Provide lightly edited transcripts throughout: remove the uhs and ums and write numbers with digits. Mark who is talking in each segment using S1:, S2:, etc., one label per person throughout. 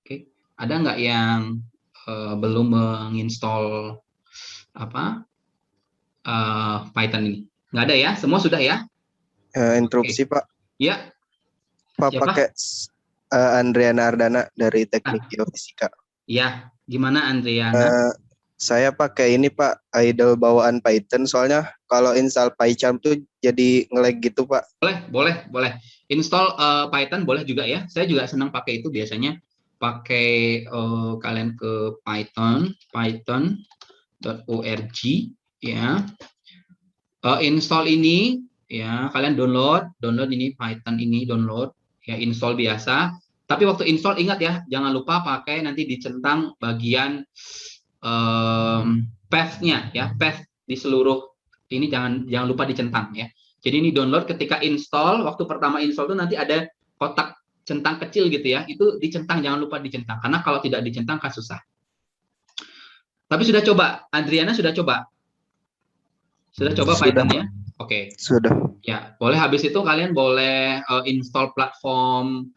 S1: Oke, ada nggak yang belum menginstall Python ini? Nggak ada ya? Semua sudah ya?
S2: Interupsi
S1: Oke.
S2: Pak.
S1: Ya.
S2: Pak
S1: Siapa?
S2: pakai Andriana Ardana dari Teknik
S1: Ah,
S2: Geofisika.
S1: ya, gimana Andriana?
S2: Saya pakai ini Pak, idle bawaan Python, soalnya kalau install PyCharm tuh jadi nge-lag gitu Pak.
S1: Boleh. Install Python boleh juga ya. Saya juga senang pakai itu biasanya. Pakai kalian ke python.org ya. Install ini ya, kalian download ini Python ini download ya, install biasa. Tapi waktu install ingat ya, jangan lupa pakai nanti dicentang bagian path-nya ya, path di seluruh ini jangan lupa dicentang ya. Jadi ini download ketika install, waktu pertama install tuh nanti ada kotak centang kecil gitu ya, itu dicentang, jangan lupa dicentang karena kalau tidak dicentang kan susah. Tapi sudah coba, Adriana sudah coba? Sudah coba
S2: Sudah
S1: Python
S2: Pak.
S1: ya? Oke.
S2: Sudah.
S1: Ya, boleh habis itu kalian boleh install platform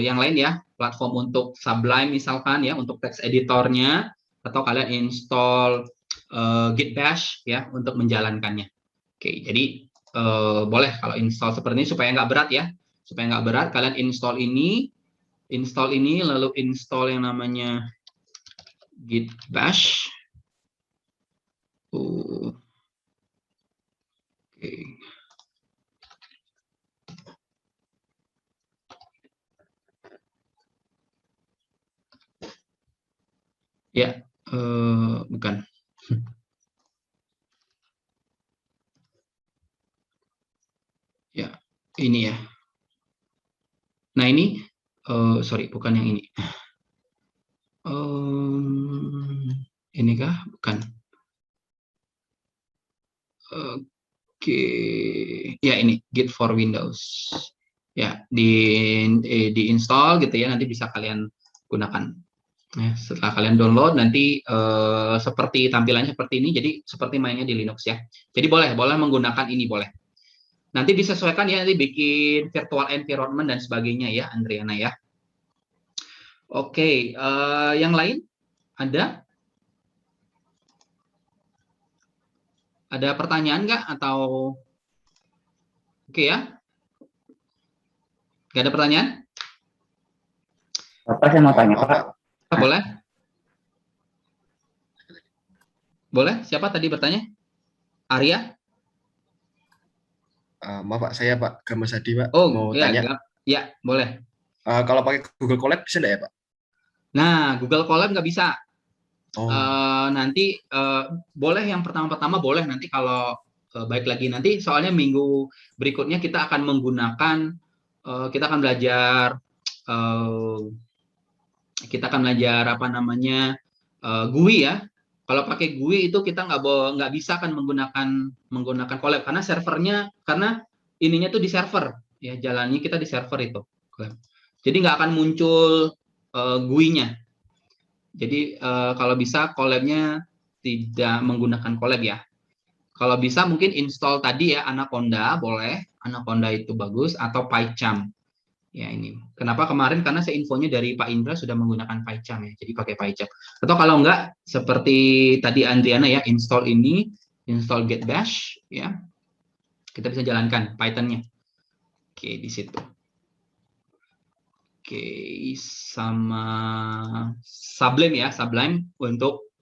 S1: yang lain ya, platform untuk Sublime misalkan ya, untuk text editornya, atau kalian install Git Bash ya untuk menjalankannya. Oke, jadi boleh kalau install seperti ini supaya nggak berat ya, supaya nggak berat kalian install ini lalu install yang namanya Git Bash. Oke. Ya, bukan. Ya, ini ya. Nah ini, sorry, bukan yang ini. Ini kah? Bukan. Oke, ya ini Git for Windows. Ya, di install gitu ya, nanti bisa kalian gunakan. Ya, setelah kalian download nanti seperti tampilannya seperti ini, jadi seperti mainnya di Linux ya. Jadi boleh menggunakan ini boleh. Nanti disesuaikan ya, nanti bikin virtual environment dan sebagainya ya, Andriana ya. Oke, yang lain ada? Ada pertanyaan nggak atau oke ya? Nggak ada pertanyaan?
S3: Bapak saya mau tanya Pak.
S1: Boleh? Boleh? Siapa tadi bertanya? Arya?
S4: Maaf Pak, saya Pak Gamasadi Pak,
S1: Oh
S4: mau
S1: ya,
S4: tanya.
S1: ya boleh.
S4: Kalau pakai Google Colab bisa nggak ya Pak?
S1: Nah, Google Colab nggak bisa.
S4: Oh.
S1: Nanti boleh yang pertama-pertama boleh, nanti kalau baik lagi nanti soalnya minggu berikutnya kita akan menggunakan kita akan belajar apa namanya GUI ya. Kalau pakai GUI itu kita nggak bisa kan menggunakan Colab karena servernya, karena ininya tuh di server ya, jalannya kita di server itu. Jadi nggak akan muncul GUI-nya. Jadi kalau bisa Colab-nya tidak menggunakan Colab ya. Kalau bisa mungkin install tadi ya Anaconda, boleh. Anaconda itu bagus, atau PyCharm. Ya ini. Kenapa kemarin? Karena saya infonya dari Pak Indra sudah menggunakan PyCharm ya. Jadi pakai PyCharm. Atau kalau enggak seperti tadi Andriana ya, install ini, install Git Bash ya. Kita bisa jalankan Python-nya. Oke, di situ. Oke, sama Sublime ya, Sublime untuk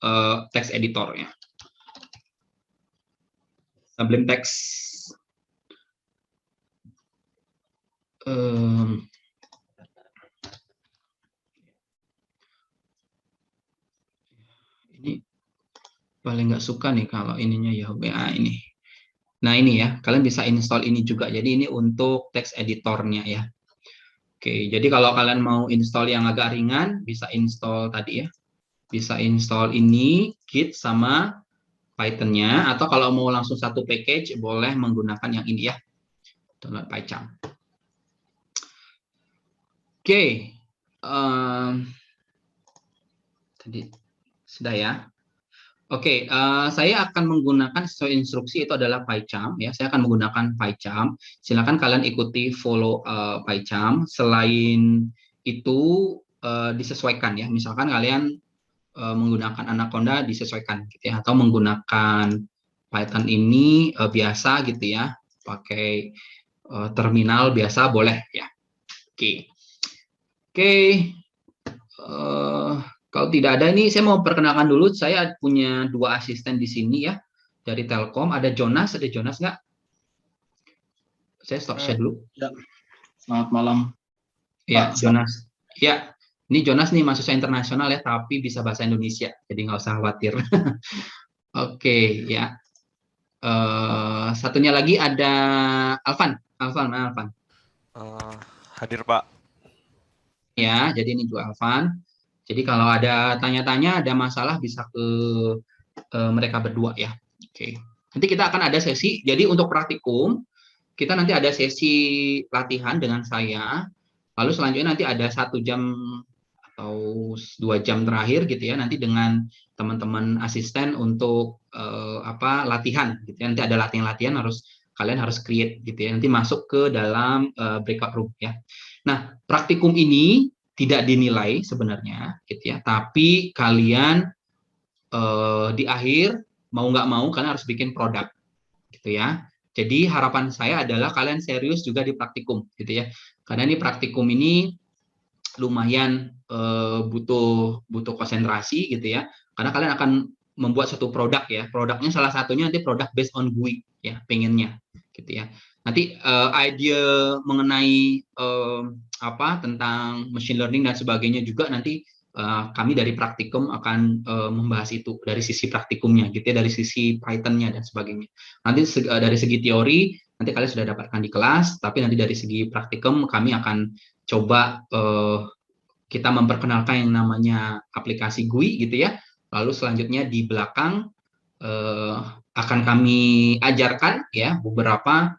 S1: text editornya. Sublime Text. Ini paling nggak suka nih kalau ininya ya ini. Nah ini ya, kalian bisa install ini juga. Jadi ini untuk text editornya ya. Oke, jadi kalau kalian mau install yang agak ringan, bisa install tadi ya. Bisa install ini, Git sama Python-nya. Atau kalau mau langsung satu package, boleh menggunakan yang ini ya. Download PyCharm. Oke. Tadi sudah ya. Oke, saya akan menggunakan sesuai instruksi itu adalah PyCharm ya. Saya akan menggunakan PyCharm. Silakan kalian ikuti follow PyCharm. Selain itu disesuaikan ya. Misalkan kalian menggunakan Anaconda disesuaikan gitu ya, atau menggunakan Python ini biasa gitu ya, pakai terminal biasa boleh ya. Oke. Kalau tidak ada ini saya mau perkenalkan dulu, saya punya 2 asisten di sini ya dari Telkom. Ada Jonas nggak? Saya stop share dulu.
S3: Ya.
S1: Selamat malam. Ya,
S3: Pak,
S1: Jonas. Ya, ini Jonas nih mahasiswa internasional ya, tapi bisa bahasa Indonesia, jadi nggak usah khawatir. Oke, ya. Satunya lagi ada Alvan. Mana Alvan?
S5: Hadir Pak.
S1: Ya, jadi ini juga Alvan. Jadi kalau ada tanya-tanya, ada masalah bisa ke mereka berdua ya. Oke. Nanti kita akan ada sesi. Jadi untuk praktikum kita nanti ada sesi latihan dengan saya. Lalu selanjutnya nanti ada 1 jam atau 2 jam terakhir gitu ya. Nanti dengan teman-teman asisten untuk latihan gitu ya. Nanti ada latihan-latihan kalian harus create gitu ya. Nanti masuk ke dalam breakout room ya. Nah, praktikum ini tidak dinilai sebenarnya gitu ya, tapi kalian di akhir mau nggak mau kalian harus bikin produk gitu ya. Jadi harapan saya adalah kalian serius juga di praktikum gitu ya, karena ini praktikum ini lumayan butuh konsentrasi gitu ya, karena kalian akan membuat satu produk ya. Produknya salah satunya nanti produk based on GUI ya, pengennya gitu ya. Nanti ide mengenai tentang machine learning dan sebagainya juga nanti kami dari praktikum akan membahas itu dari sisi praktikumnya gitu ya, dari sisi Python-nya dan sebagainya. Nanti dari segi teori nanti kalian sudah dapatkan di kelas, tapi nanti dari segi praktikum kami akan coba kita memperkenalkan yang namanya aplikasi GUI gitu ya. Lalu selanjutnya di belakang akan kami ajarkan ya beberapa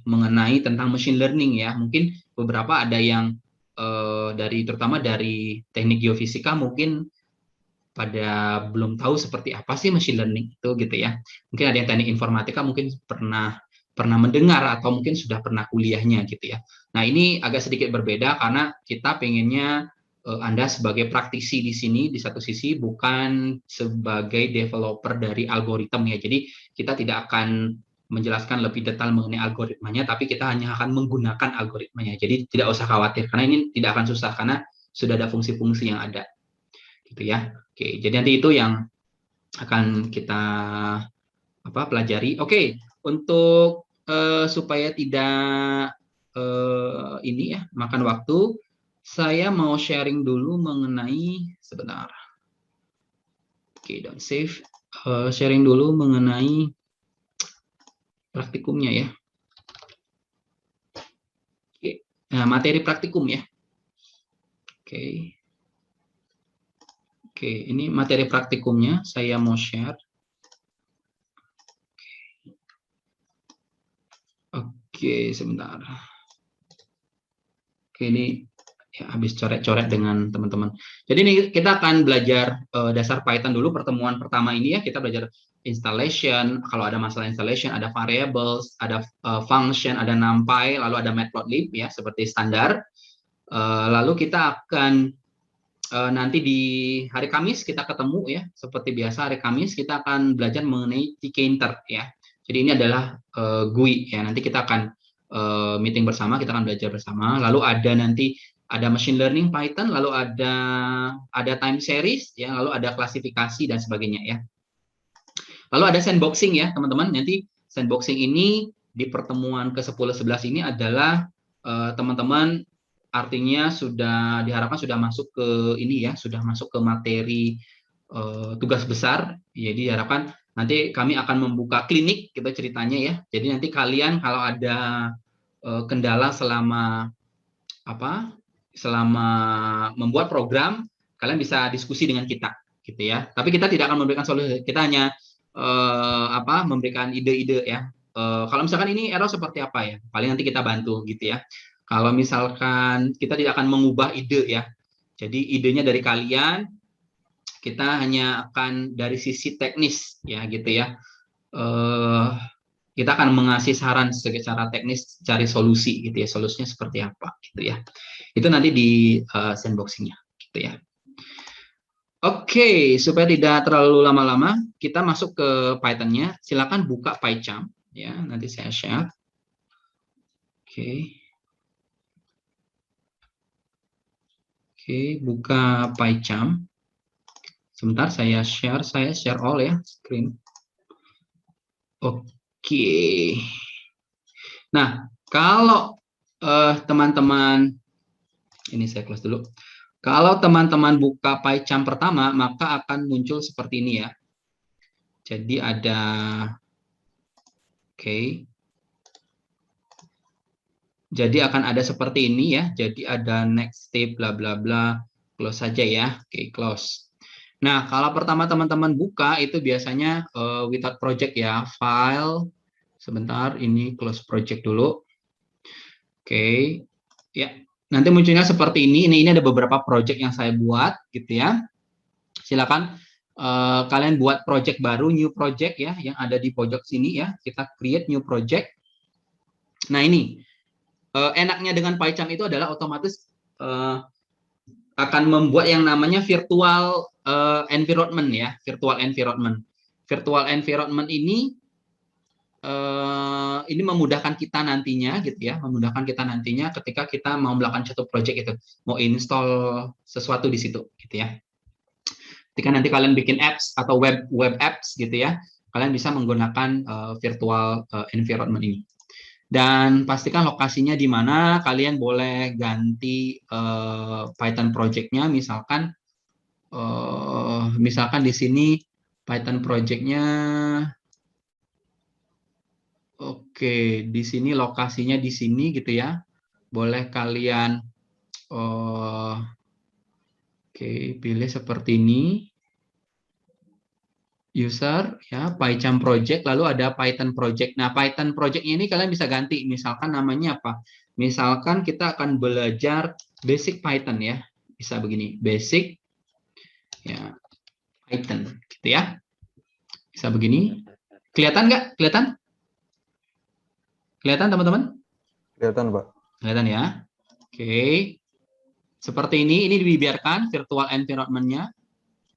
S1: mengenai tentang machine learning ya. Mungkin beberapa ada yang terutama dari teknik geofisika mungkin pada belum tahu seperti apa sih machine learning itu gitu ya. Mungkin ada yang teknik informatika mungkin pernah mendengar atau mungkin sudah pernah kuliahnya gitu ya. Nah, ini agak sedikit berbeda karena kita pengennya Anda sebagai praktisi di sini di satu sisi, bukan sebagai developer dari algoritma ya. Jadi kita tidak akan menjelaskan lebih detail mengenai algoritmanya, tapi kita hanya akan menggunakan algoritmanya. Jadi tidak usah khawatir karena ini tidak akan susah karena sudah ada fungsi-fungsi yang ada, gitu ya. Oke, jadi nanti itu yang akan kita pelajari. Oke, untuk supaya tidak ini ya makan waktu, saya mau sharing dulu mengenai sebentar. Oke, don't save. Sharing dulu mengenai praktikumnya ya. Oke. Nah, materi praktikum ya. Oke. Oke, ini materi praktikumnya saya mau share. Oke, sebentar. Oke, ini ya, habis coret-coret dengan teman-teman. Jadi ini kita akan belajar dasar Python dulu pertemuan pertama ini ya. Kita belajar installation, kalau ada masalah installation, ada variables, ada function, ada numpy, lalu ada matplotlib ya seperti standar. Lalu kita akan nanti di hari Kamis kita ketemu ya, seperti biasa hari Kamis kita akan belajar mengenai tkinter ya. Jadi ini adalah GUI ya. Nanti kita akan meeting bersama, kita akan belajar bersama. Lalu ada machine learning Python, lalu ada time series ya, lalu ada klasifikasi dan sebagainya ya. Lalu ada sandboxing ya, teman-teman. Nanti sandboxing ini di pertemuan ke-10-11 ini adalah teman-teman artinya diharapkan sudah masuk ke ini ya, sudah masuk ke materi tugas besar. Jadi diharapkan nanti kami akan membuka klinik gitu ceritanya ya. Jadi nanti kalian kalau ada kendala selama membuat program, kalian bisa diskusi dengan kita gitu ya. Tapi kita tidak akan memberikan solusi, kita hanya memberikan ide-ide ya. Kalau misalkan ini error seperti apa ya, paling nanti kita bantu gitu ya. Kalau misalkan kita tidak akan mengubah ide ya, jadi idenya dari kalian, kita hanya akan dari sisi teknis ya gitu ya. Kita akan mengasih saran secara teknis, cari solusi gitu ya, solusinya seperti apa gitu ya. Itu nanti di sandboxing-nya, gitu ya. Oke, supaya tidak terlalu lama-lama, kita masuk ke Python-nya. Silakan buka PyCharm, ya. Nanti saya share. Oke. Oke, buka PyCharm. Sebentar, saya share all ya, screen. Oke. Nah, kalau teman-teman, ini saya close dulu. Kalau teman-teman buka PyCharm pertama, maka akan muncul seperti ini ya. Jadi ada, oke. Jadi akan ada seperti ini ya. Jadi ada next step, bla bla bla. Close saja ya. Oke, close. Nah, kalau pertama teman-teman buka itu biasanya without project ya. File. Sebentar, ini close project dulu. Oke. Ya. Nanti munculnya seperti ini. Ini ada beberapa project yang saya buat gitu ya. Silakan kalian buat project baru, new project ya, yang ada di pojok sini ya. Kita create new project. Nah, ini enaknya dengan PyCharm itu adalah otomatis akan membuat yang namanya virtual environment ya, virtual environment. Virtual environment ini memudahkan kita nantinya gitu ya, memudahkan kita nantinya ketika kita mau melakukan satu project itu, mau install sesuatu di situ gitu ya. Ketika nanti kalian bikin apps atau web apps gitu ya, kalian bisa menggunakan virtual environment ini. Dan pastikan lokasinya di mana. Kalian boleh ganti Python project-nya, misalkan di sini Python project-nya, oke, di sini lokasinya di sini gitu ya. Boleh kalian pilih seperti ini. User ya, PyCharm project, lalu ada Python project. Nah, Python project-nya ini kalian bisa ganti, misalkan namanya apa? Misalkan kita akan belajar basic Python ya. Bisa begini, basic ya Python gitu ya. Bisa begini. Kelihatan nggak? Kelihatan? Kelihatan teman-teman?
S2: Kelihatan, Pak.
S1: Kelihatan ya. Oke. Seperti ini dibiarkan virtual environment-nya.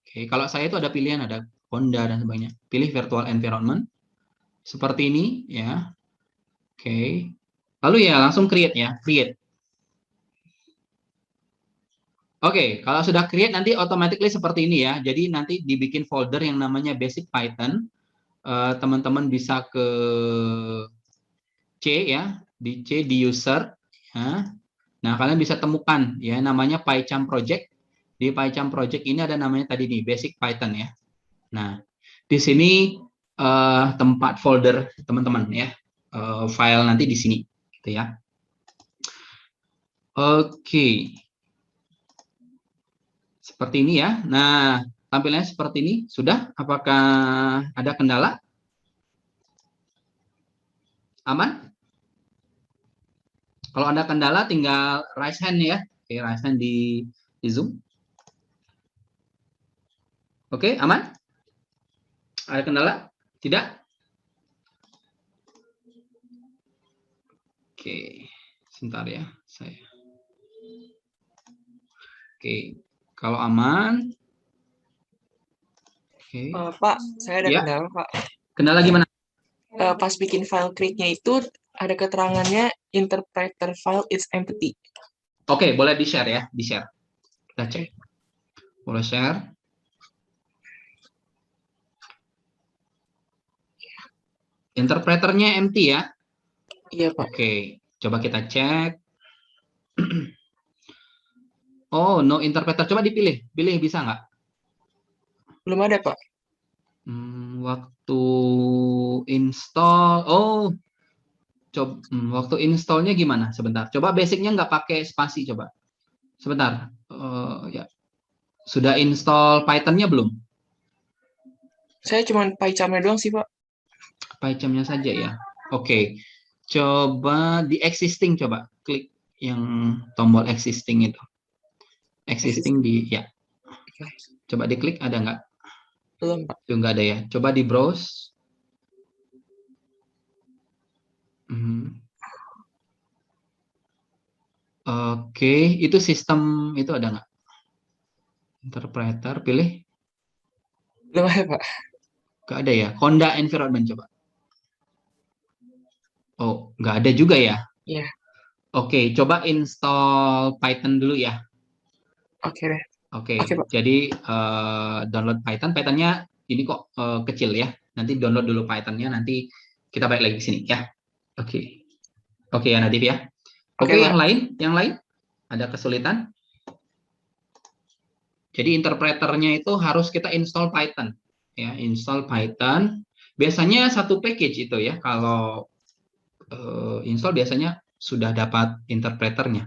S1: Oke, kalau saya itu ada pilihan, ada Honda dan sebagainya. Pilih virtual environment. Seperti ini ya. Oke. Lalu ya langsung create ya, create. Oke, kalau sudah create nanti automatically seperti ini ya. Jadi nanti dibikin folder yang namanya basic Python. Teman-teman bisa ke C ya, di C di user ya. Nah, kalian bisa temukan ya namanya PyCharm project. Di PyCharm project ini ada namanya tadi nih basic Python ya. Nah, di sini tempat folder teman-teman ya. File nanti di sini gitu ya. Oke. Seperti ini ya. Nah, tampilannya seperti ini. Sudah? Apakah ada kendala? Aman? Kalau ada kendala tinggal raise hand ya. Oke, raise hand di Zoom. Oke, aman? Ada kendala? Tidak? Oke, sebentar ya. Oke, kalau aman. Oke.
S3: Pak, saya ada
S1: Ya.
S3: kendala, Pak.
S1: Kendala gimana?
S3: Pas bikin file create-nya itu ada keterangannya interpreter file is empty.
S1: Oke, boleh di-share ya, di-share. Kita cek. Boleh share. Interpreternya empty ya?
S3: Iya, Pak.
S1: Oke, coba kita cek. Oh, no interpreter. Coba dipilih. Pilih bisa nggak?
S3: Belum ada, Pak.
S1: Waktu install. Oh, coba. Waktu installnya gimana? Sebentar. Coba basicnya nggak pakai spasi. Coba. Sebentar. Ya. Sudah install Python-nya belum?
S3: Saya cuma PyCharm-nya doang sih, Pak.
S1: PyCharm-nya saja ya. Oke. Coba di existing. Coba klik yang tombol existing itu. Existing di ya. Coba diklik ada nggak?
S3: Belum, Pak.
S1: Itu nggak ada ya. Coba di browse. Oke, itu sistem itu ada nggak? Interpreter, pilih.
S3: Belum ada, Pak.
S1: Nggak ada ya. Conda environment coba. Oh, nggak ada juga ya.
S3: Iya.
S1: Oke, coba install Python dulu ya.
S3: Oke deh.
S1: Oke,
S3: Oke, Pak.
S1: jadi download Python. Pythonnya ini kok kecil ya. Nanti download dulu Pythonnya. Nanti kita balik lagi ke sini ya. Oke, oke ya Nadif ya.
S3: Oke,
S1: Oke,
S3: Pak.
S1: yang lain, ada kesulitan. Jadi interpreternya itu harus kita install Python, ya. Install Python. Biasanya satu package itu ya. Kalau install biasanya sudah dapat interpreternya.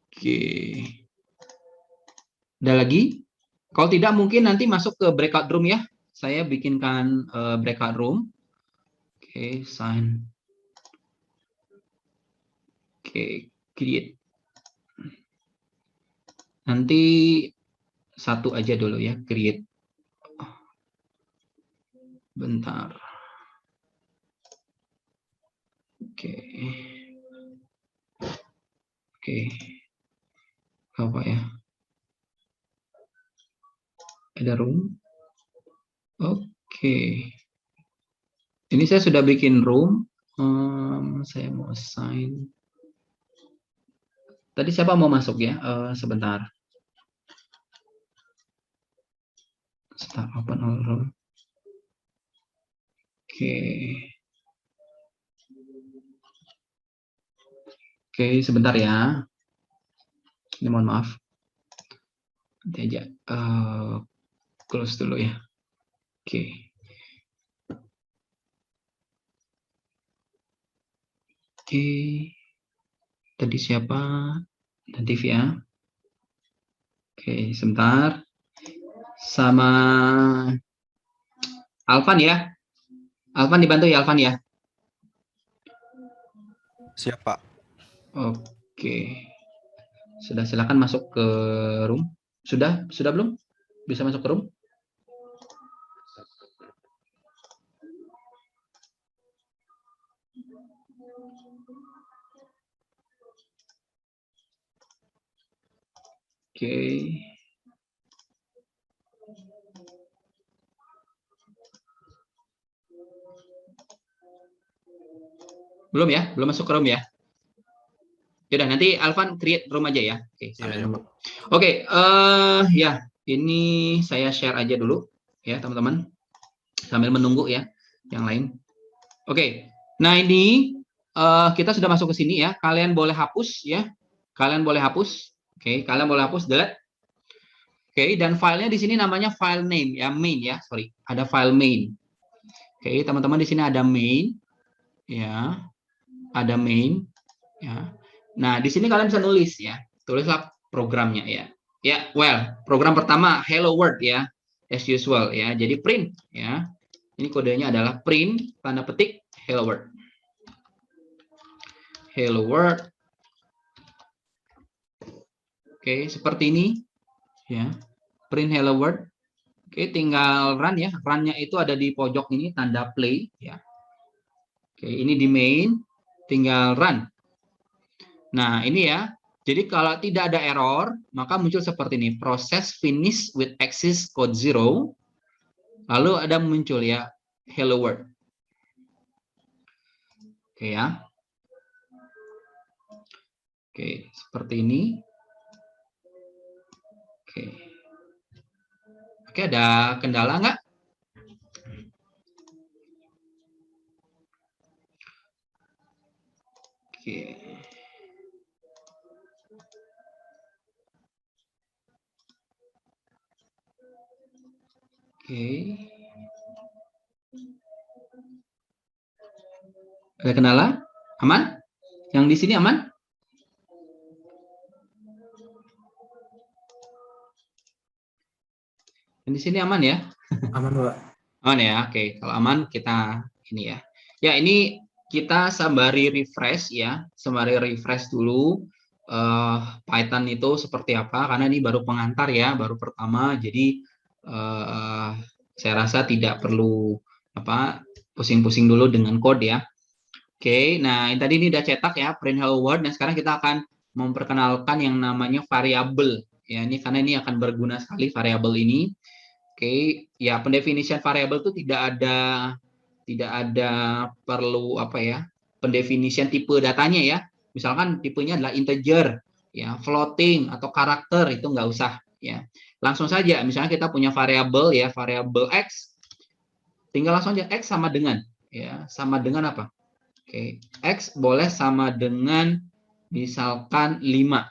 S1: Oke. Ada lagi? Kalau tidak mungkin nanti masuk ke breakout room ya. Saya bikinkan breakout room. Oke, sign. Oke, create. Nanti satu aja dulu ya, create. Bentar. Oke. Oke. Apa ya? Ada room. Oke. Ini saya sudah bikin room. Saya mau sign. Tadi siapa mau masuk ya? Sebentar. Start open all room. Oke. Oke, sebentar ya. Ini mohon maaf. Nanti aja close dulu ya. Oke. Oke. Tadi siapa? Tadi ya. Oke, sebentar. Sama Alvan ya. Alvan dibantu ya, Alvan ya.
S5: Siap, Pak.
S1: Oke. Sudah, silakan masuk ke room. Sudah belum? Bisa masuk ke room? Oke. Belum ya? Belum masuk ke room ya? Yaudah, nanti Alvan create room aja ya. Oke, sampai
S5: Iya,
S1: nunggu. Oke, ya, ini saya share aja dulu ya, teman-teman. Sambil menunggu ya yang lain. Oke. Nah, ini kita sudah masuk ke sini ya. Kalian boleh hapus ya. Kalian boleh hapus. Oke, kalian boleh hapus, delete. Oke, dan filenya di sini namanya file name ya, main ya. Sorry, ada file main. Oke, teman-teman, di sini ada main ya. Ada main ya. Nah, di sini kalian bisa nulis ya. Tulislah programnya ya. Ya, well, program pertama hello world ya. As usual ya. Jadi print ya. Ini kodenya adalah print tanda petik hello world. Hello world. Oke, seperti ini ya. Print hello world. Oke, tinggal run ya. Run-nya itu ada di pojok ini tanda play ya. Oke, ini di main, tinggal run. Nah, ini ya. Jadi kalau tidak ada error, maka muncul seperti ini. Proses finish with access code 0. Lalu ada muncul ya hello world. Oke ya. Oke, seperti ini. Oke. Oke, ada kendala nggak? Oke. Oke. Ada kendala? Aman? Yang di sini aman? Yang di sini aman ya?
S6: Aman, Pak.
S1: Aman ya? Oke, kalau aman kita ini ya. Ya, ini kita sembari refresh ya. Sembari refresh dulu Python itu seperti apa, karena ini baru pengantar ya, baru pertama. Jadi saya rasa tidak perlu pusing-pusing dulu dengan code ya. Oke, nah yang tadi ini udah cetak ya, print hello world. Nah sekarang kita akan memperkenalkan yang namanya variabel. Ya, ini karena ini akan berguna sekali variabel ini. Oke, ya pendefinisian variabel itu tidak ada perlu apa ya, pendefinisian tipe datanya ya. Misalkan tipenya adalah integer, ya, floating atau karakter, itu nggak usah ya. Langsung saja, misalnya kita punya variabel ya, variabel x, tinggal langsung aja x sama dengan ya, sama dengan apa? Oke, x boleh sama dengan misalkan 5.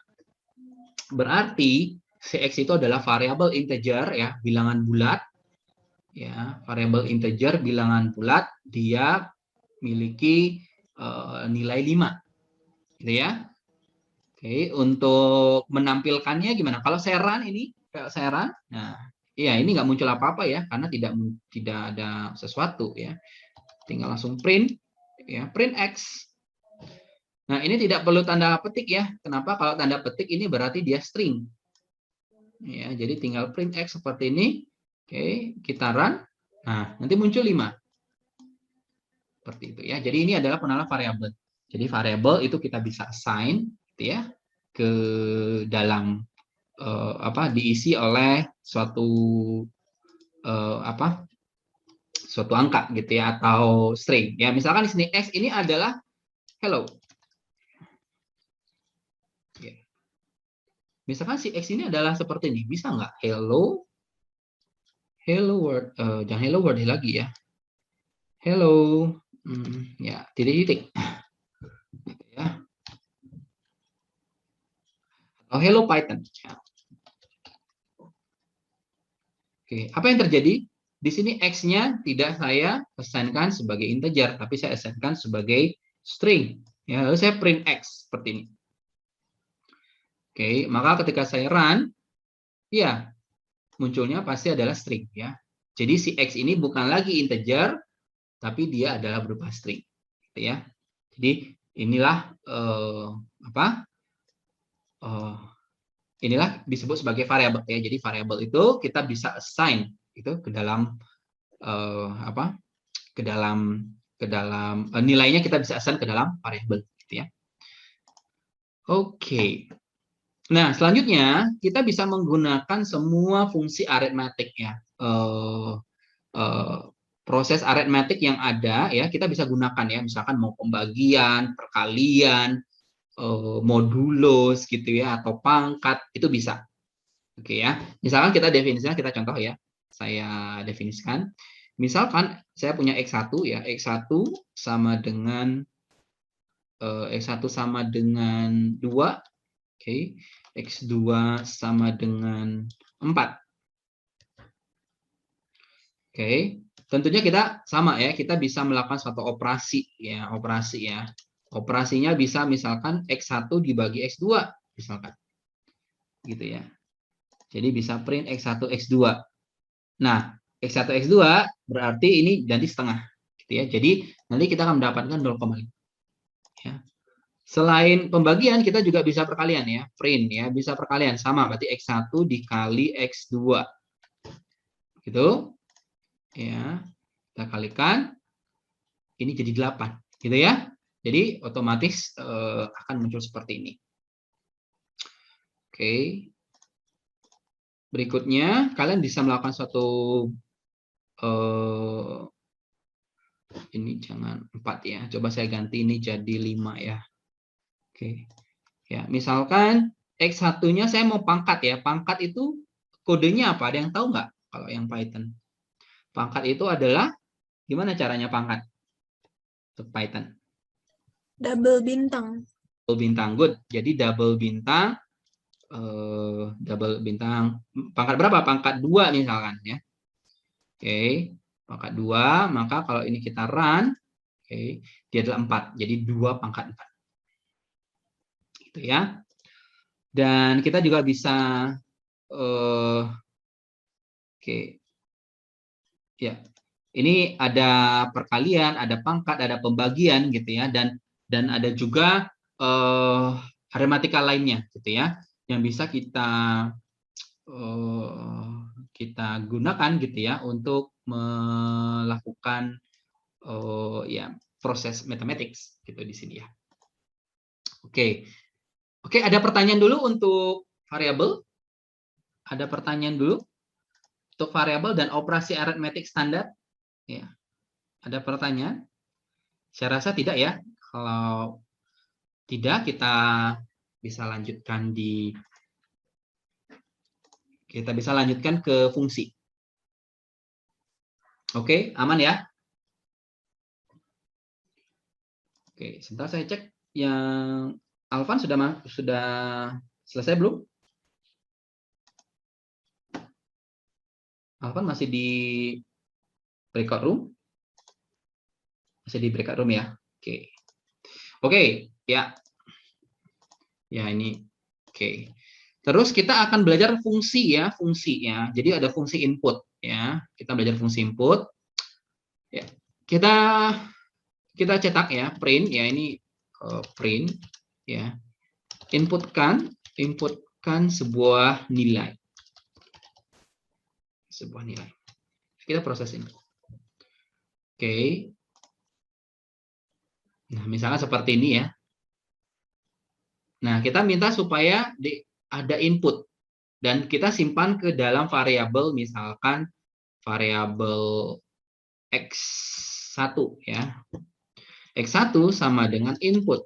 S1: Berarti si x itu adalah variabel integer ya, bilangan bulat. Ya, variabel integer bilangan bulat, dia miliki nilai 5. Gitu ya. Oke, untuk menampilkannya gimana? Kalau saya run ini, nah, iya ini nggak muncul apa-apa ya, karena tidak ada sesuatu ya. Tinggal langsung print ya, print x. Nah, ini tidak perlu tanda petik ya. Kenapa? Kalau tanda petik ini berarti dia string. Ya, jadi tinggal print x seperti ini. Oke, kita run. Nah, nanti muncul 5. Seperti itu ya. Jadi ini adalah pengenalan variabel. Jadi variabel itu kita bisa assign gitu ya ke dalam diisi oleh suatu suatu angka gitu ya, atau string. Ya, misalkan di sini x ini adalah hello. Misalkan si X ini adalah seperti ini, bisa nggak? Hello world, jangan hello world lagi ya. Hello, ya titik-titik, ya. Atau hello Python. Ya. Oke, apa yang terjadi? Di sini X-nya tidak saya assign-kan sebagai integer, tapi saya assign-kan sebagai string. Ya, lalu saya print X seperti ini. Oke, maka ketika saya run, ya munculnya pasti adalah string ya. Jadi si X ini bukan lagi integer, tapi dia adalah berupa string, gitu ya. Jadi inilah inilah disebut sebagai variabel ya. Jadi variabel itu kita bisa assign itu ke dalam nilainya kita bisa assign ke dalam variabel, gitu ya. Oke. Nah, selanjutnya kita bisa menggunakan semua fungsi aritmatik ya. Proses aritmatik yang ada ya, kita bisa gunakan ya, misalkan mau pembagian, perkalian, modulus gitu ya, atau pangkat, itu bisa. Oke ya. Misalkan kita definisikan, kita contoh ya. Saya definisikan. Misalkan saya punya X1 ya, X1 sama dengan X1 sama dengan 2. Oke. X2 sama dengan 4. Oke. Tentunya kita sama ya, kita bisa melakukan suatu operasi ya, Operasinya bisa misalkan X1 dibagi X2 misalkan. Gitu ya. Jadi bisa print X1 X2. Nah, X1 X2 berarti ini jadi setengah gitu ya. Jadi nanti kita akan mendapatkan 0,5. Ya. Selain pembagian kita juga bisa perkalian ya, print ya, bisa perkalian sama berarti X1 dikali X2. Gitu. Ya. Kita kalikan ini jadi 8 gitu ya. Jadi otomatis akan muncul seperti ini. Oke. Berikutnya kalian bisa melakukan suatu ini jangan 4 ya. Coba saya ganti ini jadi 5 ya. Oke. Ya, misalkan X1-nya saya mau pangkat ya. Pangkat itu kodenya apa? Ada yang tahu nggak kalau yang Python? Pangkat itu adalah gimana caranya pangkat untuk Python?
S6: Double bintang.
S1: Double bintang, good. Jadi double bintang pangkat berapa? Pangkat 2 misalkan ya. Oke, pangkat 2, maka kalau ini kita run, oke, dia adalah 4. Jadi 2 pangkat 4. Gitu ya. Dan kita juga bisa oke. Ya. Ini ada perkalian, ada pangkat, ada pembagian gitu ya, dan ada juga aritmatika lainnya gitu ya, yang bisa kita gunakan gitu ya untuk melakukan ya proses mathematics gitu di sini ya. Oke. Oke, ada pertanyaan dulu untuk variabel? Ada pertanyaan dulu untuk variabel dan operasi aritmetik standar? Ya. Ada pertanyaan? Saya rasa tidak ya. Kalau tidak, kita bisa lanjutkan ke fungsi. Oke, aman ya? Oke, sebentar saya cek yang Alvan sudah selesai belum? Alvan masih di breakout room? Masih di breakout room ya? Oke. Oke, ya. Ya, ini oke. Terus kita akan belajar fungsi ya. Jadi ada fungsi input ya. Kita belajar fungsi input. Ya. Kita cetak ya, print ya, ini print ya. Inputkan sebuah nilai. Kita proses ini. Oke. Nah, misalnya seperti ini ya. Nah, kita minta supaya ada input dan kita simpan ke dalam variabel, misalkan variabel X1 ya. X1 sama dengan input.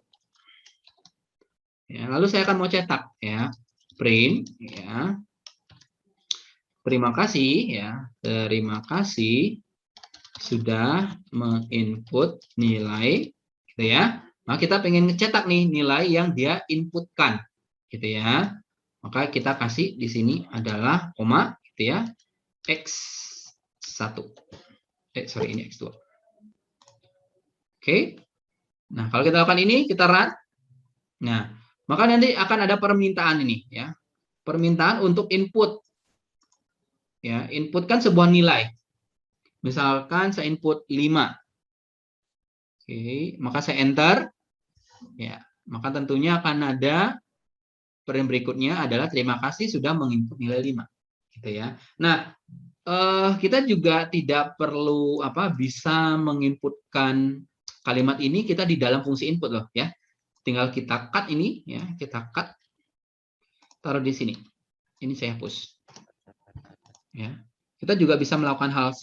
S1: Ya, lalu saya akan mau cetak ya. Print ya. Terima kasih sudah menginput nilai gitu ya. Nah, kita pengen ngecetak nih nilai yang dia inputkan gitu ya. Maka kita kasih di sini adalah koma gitu ya. X1. Ini X2. Oke. Nah, kalau kita lakukan ini, kita run. Nah, maka nanti akan ada permintaan ini ya. Permintaan untuk input. Ya, inputkan sebuah nilai. Misalkan saya input 5. Oke, maka saya enter. Ya, maka tentunya akan ada perintah berikutnya adalah terima kasih sudah menginput nilai 5. Gitu ya. Nah, kita juga tidak perlu bisa menginputkan kalimat ini kita di dalam fungsi input loh ya. Tinggal kita cut ini ya, kita cut taruh di sini. Ini saya hapus. Ya. Kita juga bisa melakukan hal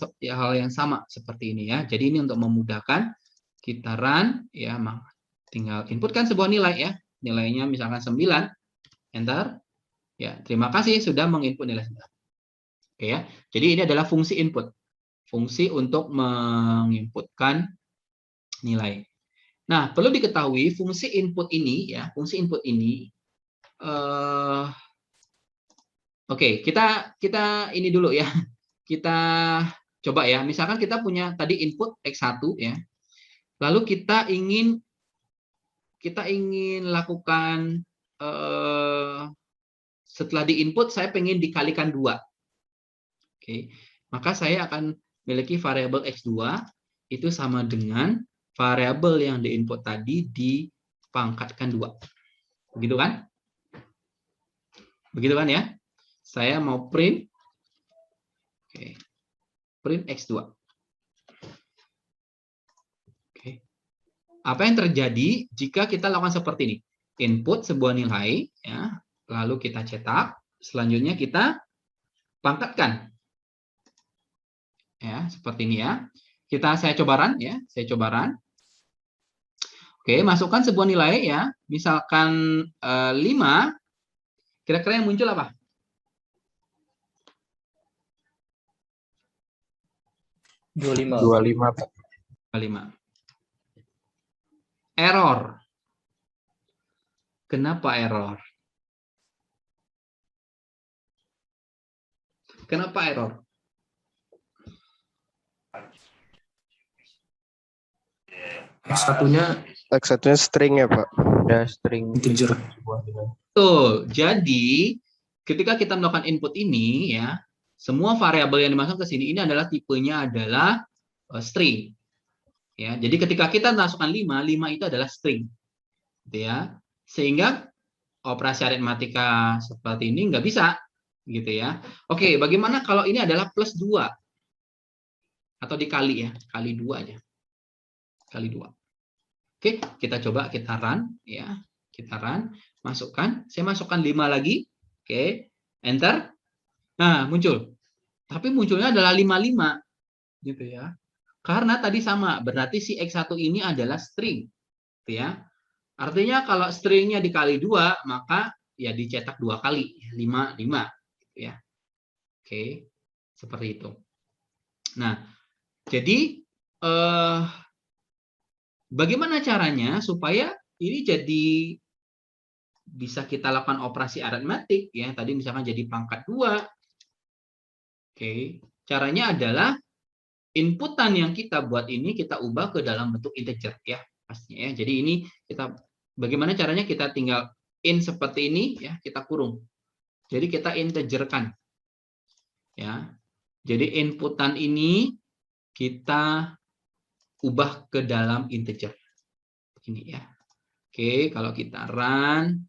S1: yang sama seperti ini ya. Jadi ini untuk memudahkan kita run ya, tinggal inputkan sebuah nilai ya. Nilainya misalkan 9, enter. Ya, terima kasih sudah menginput nilai 9. Oke ya. Jadi ini adalah fungsi input. Fungsi untuk menginputkan nilai. Nah, perlu diketahui fungsi input ini ya, oke, kita ini dulu ya. Kita coba ya. Misalkan kita punya tadi input X1 ya. Lalu kita ingin lakukan setelah diinput saya pengen dikalikan 2. Oke. Maka saya akan memiliki variabel X2 itu sama dengan variabel yang diinput tadi dipangkatkan 2. Begitu kan? Begitu kan ya? Saya mau print. Oke. Print X2. Oke. Apa yang terjadi jika kita lakukan seperti ini? Input sebuah nilai ya, lalu kita cetak, selanjutnya kita pangkatkan. Ya, seperti ini ya. Saya coba run ya, Oke, masukkan sebuah nilai ya, misalkan 5. Kira-kira yang muncul apa?
S7: 25.
S1: 25. Error. Kenapa error? Kenapa error?
S2: X1-nya string ya, Pak.
S7: Ya, string
S8: integer.
S1: Tuh, jadi ketika kita melakukan input ini ya, semua variabel yang dimasukkan ke sini ini adalah tipenya adalah string. Ya, jadi ketika kita masukkan 5 itu adalah string. Gitu ya. Sehingga operasi aritmatika seperti ini nggak bisa gitu ya. Oke, bagaimana kalau ini adalah plus 2? Atau dikali ya, kali 2 aja. Kali 2. Oke, kita coba kita run ya. Kita run, masukkan. Saya masukkan 5 lagi. Oke, enter. Nah, muncul. Tapi munculnya adalah 55 gitu ya. Karena tadi sama, berarti si X1 ini adalah string gitu ya. Artinya kalau stringnya dikali 2, maka ya dicetak 2 kali, 5 gitu ya. Oke, seperti itu. Nah, jadi bagaimana caranya supaya ini jadi bisa kita lakukan operasi aritmatik ya. Tadi misalkan jadi pangkat 2. Oke, caranya adalah inputan yang kita buat ini kita ubah ke dalam bentuk integer ya, pastinya ya. Jadi ini kita bagaimana caranya, kita tinggal in seperti ini ya, kita kurung. Jadi kita integerkan. Ya. Jadi inputan ini kita ubah ke dalam integer. Ini ya. Oke, kalau kita run,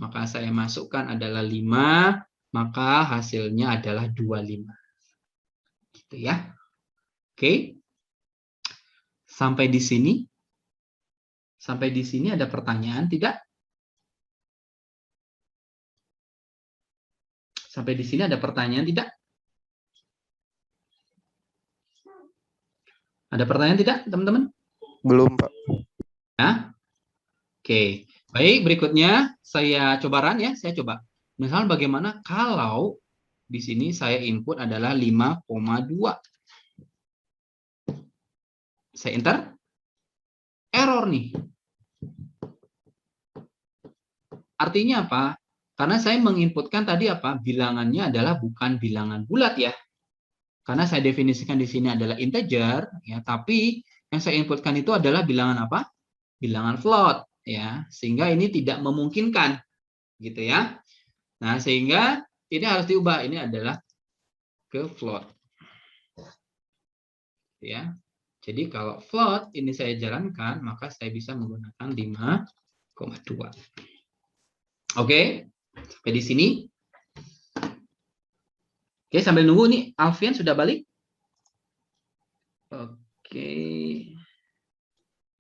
S1: maka saya masukkan adalah 5, maka hasilnya adalah 25. Gitu ya. Oke. Sampai di sini. Sampai di sini ada pertanyaan tidak? Sampai di sini ada pertanyaan tidak? Ada pertanyaan tidak, teman-teman?
S2: Belum, Pak.
S1: Ya. Oke. Baik, berikutnya saya coba run ya, saya coba. Misal bagaimana kalau di sini saya input adalah 5,2. Saya enter. Error nih. Artinya apa? Karena saya menginputkan tadi apa? Bilangannya adalah bukan bilangan bulat ya. Karena saya definisikan di sini adalah integer ya, tapi yang saya inputkan itu adalah bilangan apa? Bilangan float ya. Sehingga ini tidak memungkinkan gitu ya. Nah, sehingga ini harus diubah. Ini adalah ke float. Ya. Jadi kalau float ini saya jalankan, maka saya bisa menggunakan 5,2. Oke, sampai di sini. Oke, sambil nunggu nih, Alfian sudah balik? Oke.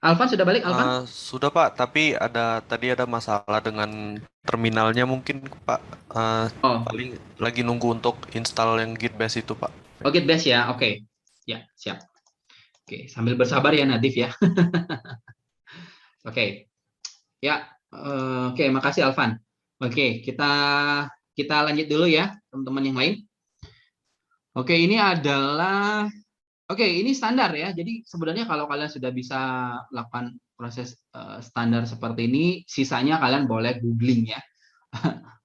S1: Alvan sudah balik, Alvan?
S5: Sudah Pak, tapi tadi ada masalah dengan terminalnya mungkin Pak. Paling lagi nunggu untuk install yang Git Bash itu Pak.
S1: Oh, Git Bash ya, oke. Ya, siap. Oke, sambil bersabar ya Nadif ya. Oke. Ya, oke, makasih Alvan. Oke, kita lanjut dulu ya, teman-teman yang lain. Oke, ini adalah ini standar ya. Jadi sebenarnya kalau kalian sudah bisa lakukan proses standar seperti ini, sisanya kalian boleh googling ya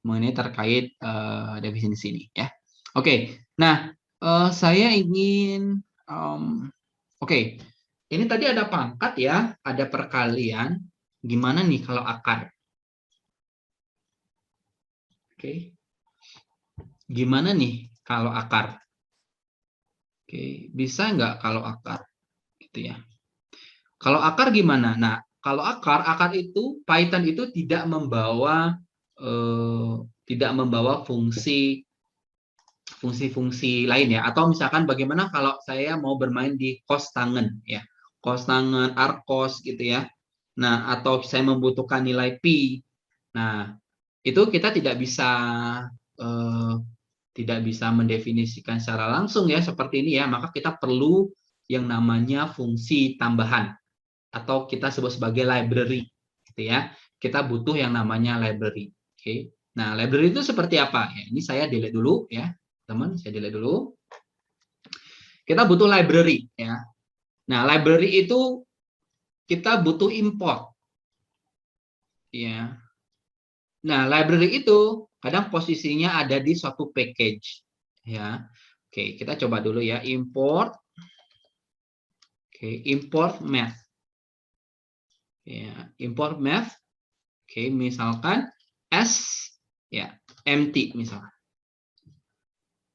S1: mengenai terkait definisi ini ya. Oke, nah saya ingin ini tadi ada pangkat ya, ada perkalian. Gimana nih kalau akar? Oke, gimana nih kalau akar? Oke, bisa nggak kalau akar? Gitu ya. Kalau akar gimana? Nah, kalau akar itu Python itu tidak membawa fungsi-fungsi lain ya. Atau misalkan bagaimana kalau saya mau bermain di kostangen ya, kostangen, arkos gitu ya. Nah, atau saya membutuhkan nilai pi. Nah, itu kita tidak bisa mendefinisikan secara langsung ya seperti ini ya, maka kita perlu yang namanya fungsi tambahan atau kita sebut sebagai library gitu ya. Kita butuh yang namanya library. Oke. Nah, library itu seperti apa? Ya, ini saya delete dulu ya. Teman, saya delete dulu. Kita butuh library ya. Nah, library itu kita butuh import. Ya. Nah, library itu kadang posisinya ada di suatu package ya. Oke, kita coba dulu ya, import. Oke, import math. Ya, import math. Oke, misalkan s ya, empty misalkan.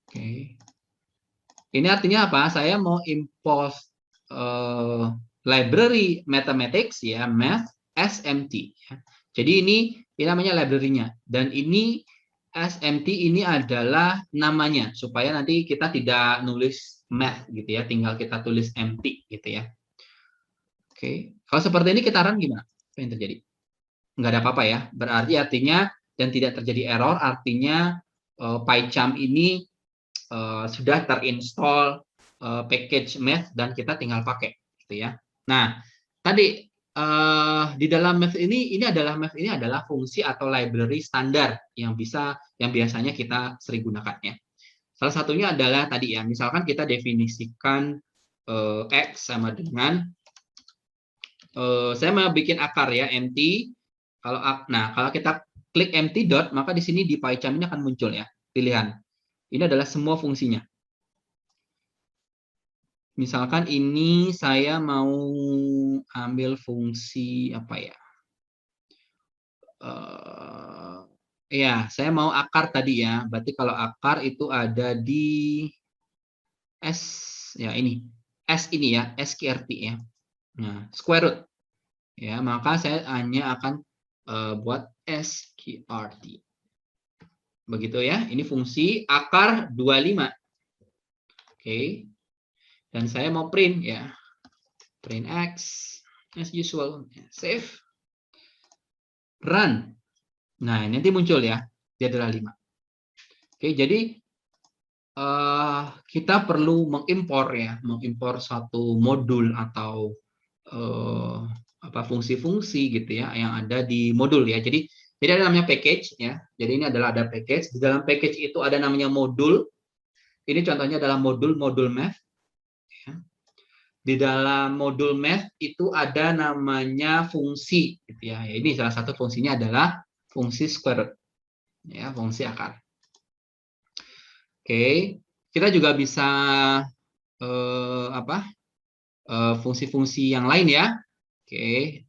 S1: Oke. Ini artinya apa? Saya mau import library mathematics ya, math SMT ya. Jadi ini namanya library-nya, dan ini SMT ini adalah namanya supaya nanti kita tidak nulis math gitu ya, tinggal kita tulis empty gitu ya. Oke. Kalau seperti ini kita run gimana? Apa yang terjadi? Nggak ada apa-apa ya. Berarti artinya dan tidak terjadi error, artinya PyCharm ini sudah terinstall package math dan kita tinggal pakai, gitu ya. Nah, tadi di dalam math ini adalah fungsi atau library standar yang biasanya kita sering gunakan ya. Salah satunya adalah tadi ya, misalkan kita definisikan X sama dengan saya mau bikin akar ya, empty. Kalau kita klik empty dot, maka di sini di PyCharm ini akan muncul ya pilihan. Ini adalah semua fungsinya. Misalkan ini saya mau ambil fungsi apa ya? Ya, saya mau akar tadi ya. Berarti kalau akar itu ada di S ya ini. S ini ya, SQRT ya. Nah, square root. Ya, maka saya hanya akan buat SQRT. Begitu ya. Ini fungsi akar 25. Oke. Dan saya mau print ya. Print X as usual. Save. Run. Nah, nanti muncul ya. Dia adalah 5. Oke, jadi kita perlu mengimpor ya, mengimpor satu modul atau fungsi-fungsi gitu ya yang ada di modul ya. Jadi ada namanya package ya. Jadi ini adalah ada package. Di dalam package itu ada namanya modul. Ini contohnya adalah modul math. Ya. Di dalam modul math itu ada namanya fungsi gitu ya. Ini salah satu fungsinya adalah fungsi square root. Ya, fungsi akar. Oke, kita juga bisa fungsi-fungsi yang lain ya. Oke.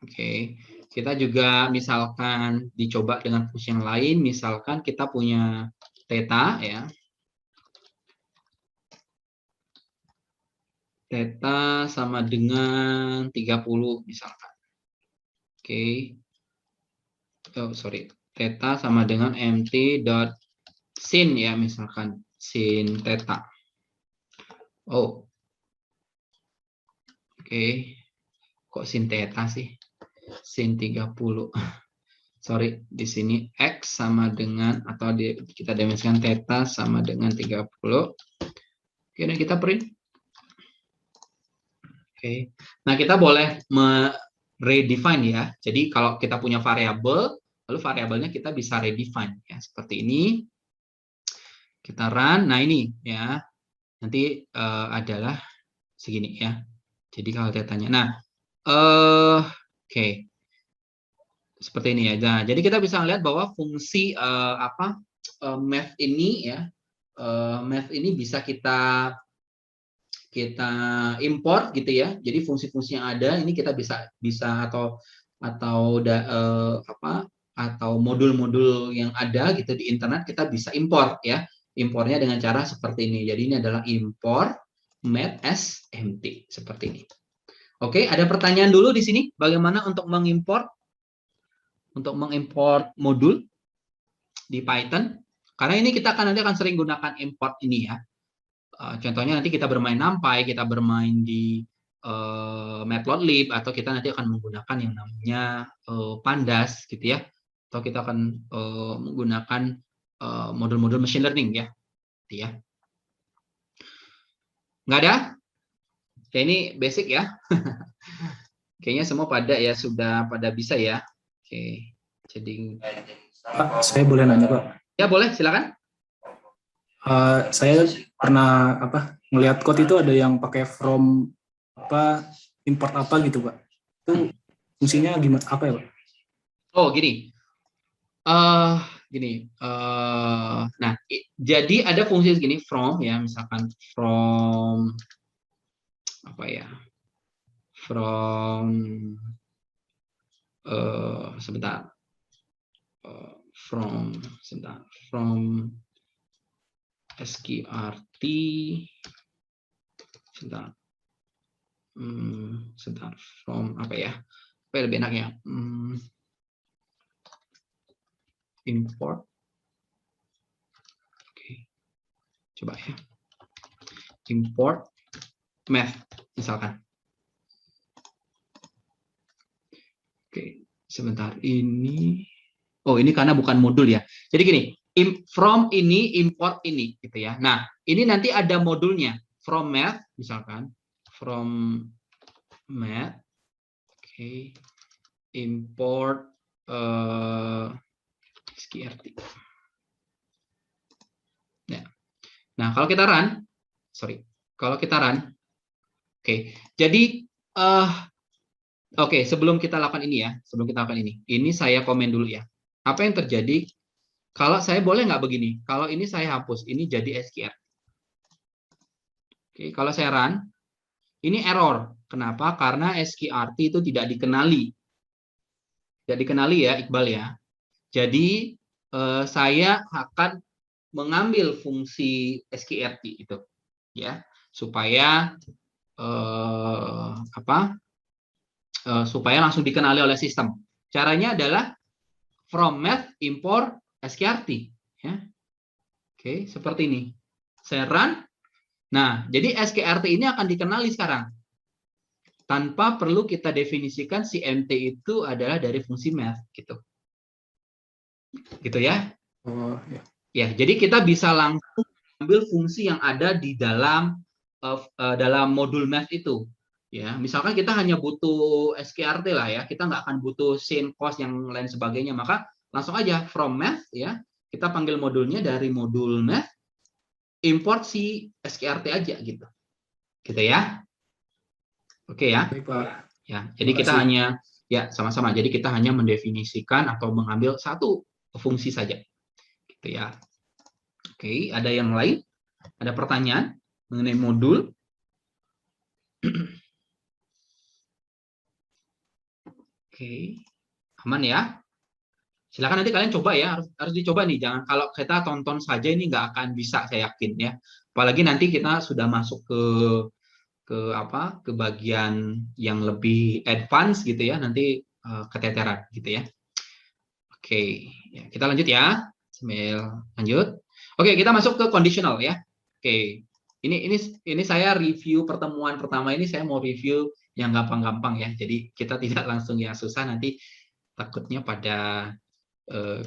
S1: Oke, kita juga misalkan dicoba dengan fungsi yang lain, misalkan kita punya theta ya. Theta sama dengan 30 misalkan. Oke. Theta sama dengan mt.sin ya misalkan, sin theta. Oke. Kok sin theta sih? Sin 30. Sorry, di sini X sama dengan, atau kita dimensikan theta sama dengan 30. Oke, dan kita print. Oke. Nah, kita boleh redefine ya. Jadi kalau kita punya variabel, lalu variabelnya kita bisa redefine ya, seperti ini. Kita run. Nah, ini ya. Nanti adalah segini ya. Jadi kalau datanya. Nah, oke. Seperti ini ya. Nah, jadi kita bisa lihat bahwa fungsi math ini ya. Math ini bisa kita import gitu ya. Jadi fungsi-fungsi yang ada ini kita bisa atau modul-modul yang ada gitu di internet kita bisa import ya. Impornya dengan cara seperti ini. Jadi ini adalah import math as empty seperti ini. Oke, ada pertanyaan dulu di sini. Bagaimana untuk mengimport modul di Python? Karena ini kita nanti akan sering gunakan import ini ya. Contohnya nanti kita bermain NumPy, kita bermain di Matplotlib, atau kita nanti akan menggunakan yang namanya Pandas gitu ya, atau kita akan menggunakan modul-modul machine learning ya, gitu ya. Nggak ada? Oke, ini basic ya. Kayaknya semua sudah pada bisa ya. Oke, jadi
S8: Pak, saya boleh nanya Pak?
S1: Ya boleh, silakan.
S8: Saya pernah ngelihat code itu ada yang pakai from import apa gitu Pak. Itu fungsinya gimana, apa ya Pak?
S1: Oh gini, nah jadi ada fungsi segini from ya, misalkan from from SQRT from lebih enaknya import. Oke, coba ya, import math misalkan. Oke, sebentar. Ini, oh ini karena bukan modul ya. Jadi gini, from ini, import ini, gitu ya. Nah, ini nanti ada modulnya. From math, misalkan. From math, oke. Import SQRT. Nah, kalau kita run, oke. Jadi, oke, sebelum kita lakukan ini, ini saya komen dulu ya. Apa yang terjadi? Kalau saya boleh nggak begini? Kalau ini saya hapus, ini jadi SQR. Oke, kalau saya run, ini error. Kenapa? Karena SQRT itu tidak dikenali. Tidak dikenali ya, Iqbal ya. Jadi saya akan mengambil fungsi SQRT itu, ya, supaya supaya langsung dikenali oleh sistem. Caranya adalah from math import SQRT, ya. Oke, seperti ini. Saya run. Nah, jadi SQRT ini akan dikenali sekarang. Tanpa perlu kita definisikan si MT itu adalah dari fungsi math, gitu. Gitu ya.
S8: Oh, ya.
S1: Ya, jadi kita bisa langsung ambil fungsi yang ada di dalam modul math itu. Ya, misalkan kita hanya butuh SQRT lah ya, kita nggak akan butuh sin, cos yang lain sebagainya, maka langsung aja from math ya, kita panggil modulnya dari modul math, import si SQRT aja gitu. Gitu ya. Oke ya.
S8: Baik, Pak.
S1: Ya, jadi
S8: Terima
S1: kita
S8: kasih.
S1: hanya ya sama-sama. Jadi kita hanya mendefinisikan atau mengambil satu fungsi saja. Gitu ya. Oke, ada yang lain? Ada pertanyaan mengenai modul? Oke, aman ya. Silakan nanti kalian coba ya, harus dicoba nih. Jangan kalau kita tonton saja ini nggak akan bisa, saya yakin ya. Apalagi nanti kita sudah masuk ke bagian yang lebih advance gitu ya, nanti keteteran gitu ya. Oke, ya, kita lanjut ya. Sambil lanjut. Oke, kita masuk ke conditional ya. Oke. Ini saya review pertemuan pertama ini, saya mau review yang gampang-gampang ya. Jadi kita tidak langsung yang susah, nanti takutnya pada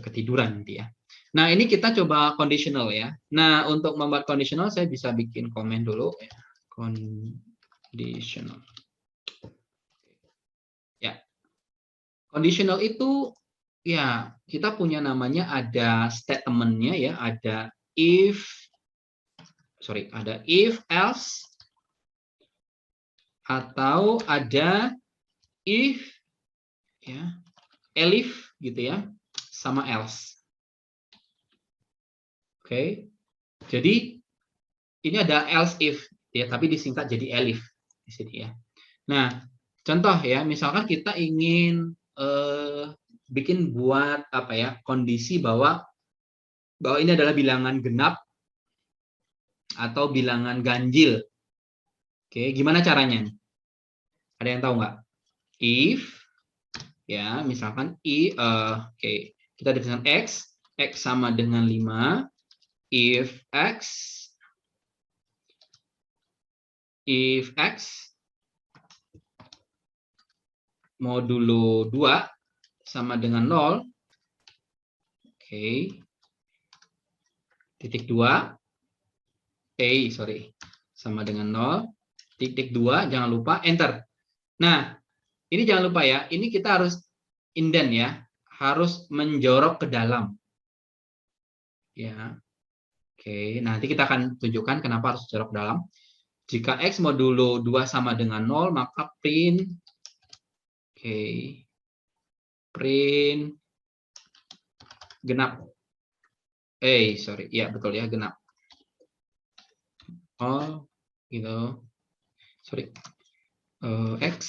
S1: ketiduran nanti ya. Nah, ini kita coba conditional ya. Nah, untuk membuat conditional saya bisa bikin komen dulu ya. Conditional. Ya. Conditional itu ya, kita punya namanya, ada statement-nya ya, ada ada if else, atau ada if ya, elif gitu ya, sama else. Oke. Jadi ini ada else if ya, tapi disingkat jadi elif di sini ya. Nah, contoh ya, misalkan kita ingin bikin buat apa ya, kondisi bahwa ini adalah bilangan genap atau bilangan ganjil. Oke, gimana caranya? Ada yang tahu nggak? If ya, misalkan oke, kita definisikan x sama dengan 5, if x modulo 2 sama dengan 0, oke, titik 2, sama dengan 0, titik 2, jangan lupa, enter. Nah, ini jangan lupa ya, ini kita harus indent ya, harus menjorok ke dalam. Ya, oke, nanti kita akan tunjukkan kenapa harus jorok ke dalam. Jika x modulo 2 sama dengan 0, maka print, oke, print genap. Ya betul ya, genap. Oh, gitu. X.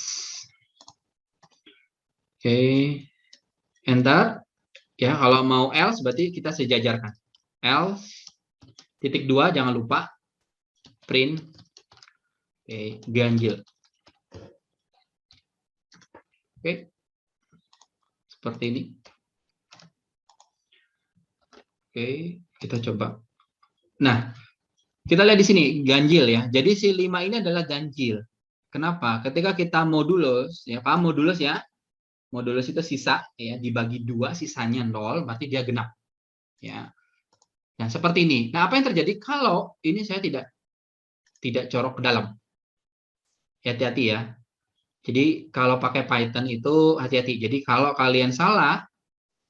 S1: Oke, enter. Ya, kalau mau else berarti kita sejajarkan. Else titik 2, jangan lupa print ganjil. Oke. Seperti ini. Oke, kita coba. Nah, kita lihat di sini ganjil ya. Jadi si 5 ini adalah ganjil. Kenapa? Ketika kita modulus, ya paham modulus ya? Modulus itu sisa, ya, dibagi 2, sisanya 0, berarti dia genap. Ya. Nah, seperti ini. Nah, apa yang terjadi kalau ini saya tidak corok ke dalam? Hati-hati ya. Jadi kalau pakai Python itu hati-hati. Jadi kalau kalian salah,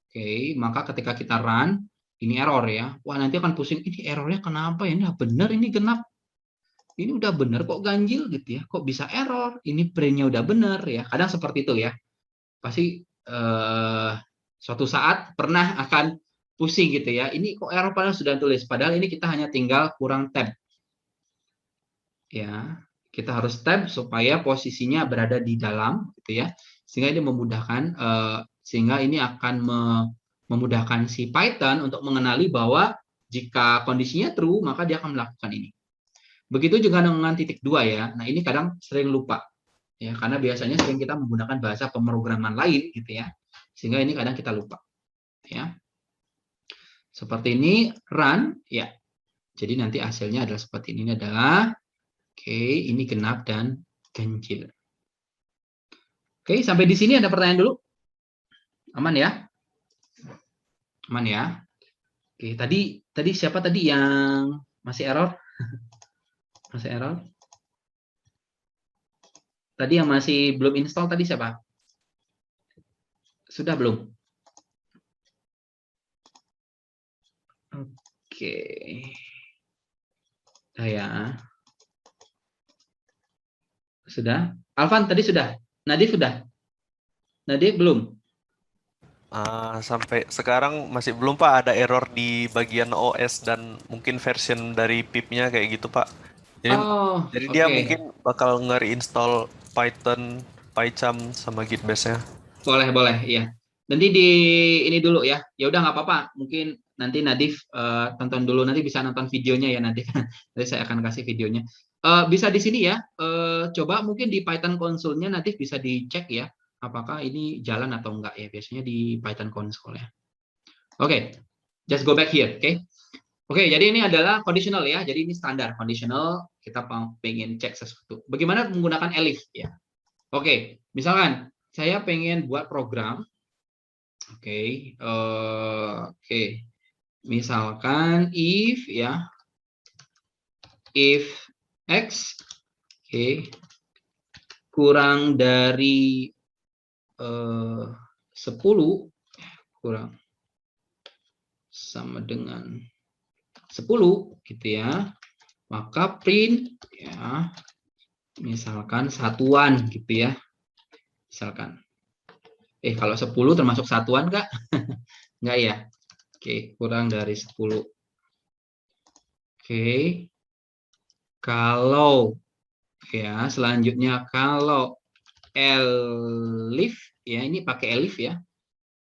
S1: oke, maka ketika kita run, ini error ya. Wah, nanti akan pusing, ini errornya kenapa ya? Ini benar, ini genap. Ini udah benar kok ganjil gitu ya. Kok bisa error? Ini printnya udah benar ya. Kadang seperti itu ya. Pasti suatu saat pernah akan pusing gitu ya. Ini kok error padahal sudah tulis. Padahal ini kita hanya tinggal kurang tab. Ya, kita harus tab supaya posisinya berada di dalam gitu ya. Sehingga ini memudahkan sehingga ini akan memudahkan si Python untuk mengenali bahwa jika kondisinya true maka dia akan melakukan ini. Begitu juga dengan titik 2 ya. Nah, ini kadang sering lupa. Ya, karena biasanya sering kita menggunakan bahasa pemrograman lain gitu ya. Sehingga ini kadang kita lupa. Ya. Seperti ini run ya. Jadi nanti hasilnya adalah seperti ini adalah oke, ini genap dan ganjil. Oke, sampai di sini ada pertanyaan dulu? Aman ya? Aman ya? Oke, tadi siapa tadi yang masih error? Masih error? Tadi yang masih belum install tadi siapa? Sudah belum? Oke. Ya. Sudah? Alvan tadi sudah? Nadif sudah? Nadif belum?
S5: Sampai sekarang masih belum Pak, ada error di bagian OS dan mungkin version dari pip-nya kayak gitu Pak. Jadi dia mungkin bakal nge-reinstall Python, PyCharm sama Git Bash-nya.
S1: Boleh, iya. Nanti di ini dulu ya. Ya udah nggak apa-apa. Mungkin nanti Nadif tonton dulu. Nanti bisa nonton videonya ya Nadif. Nanti saya akan kasih videonya. Bisa di sini ya. Coba mungkin di Python console-nya Nadif bisa dicek ya. Apakah ini jalan atau enggak ya. Biasanya di Python console ya. Oke. Just go back here. Oke, jadi ini adalah conditional ya. Jadi ini standar conditional. Kita pengen cek sesuatu. Bagaimana menggunakan elif ya. Oke, misalkan saya pengen buat program. Oke. Misalkan if ya, if x kurang dari 10 kurang sama dengan 10 gitu ya, maka print ya misalkan satuan gitu ya, misalkan kalau 10 termasuk satuan nggak? Nggak ya. Oke, kurang dari 10. Oke. Kalau ya selanjutnya kalau elif ya, ini pakai elif ya.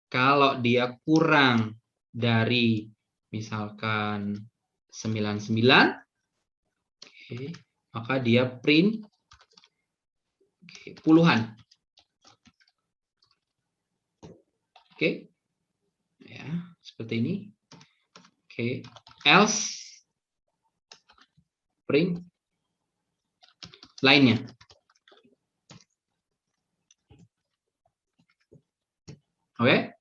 S1: Kalau dia kurang dari misalkan 99, maka dia print puluhan. Oke. Ya, seperti ini. Oke. Else print lainnya. Oke.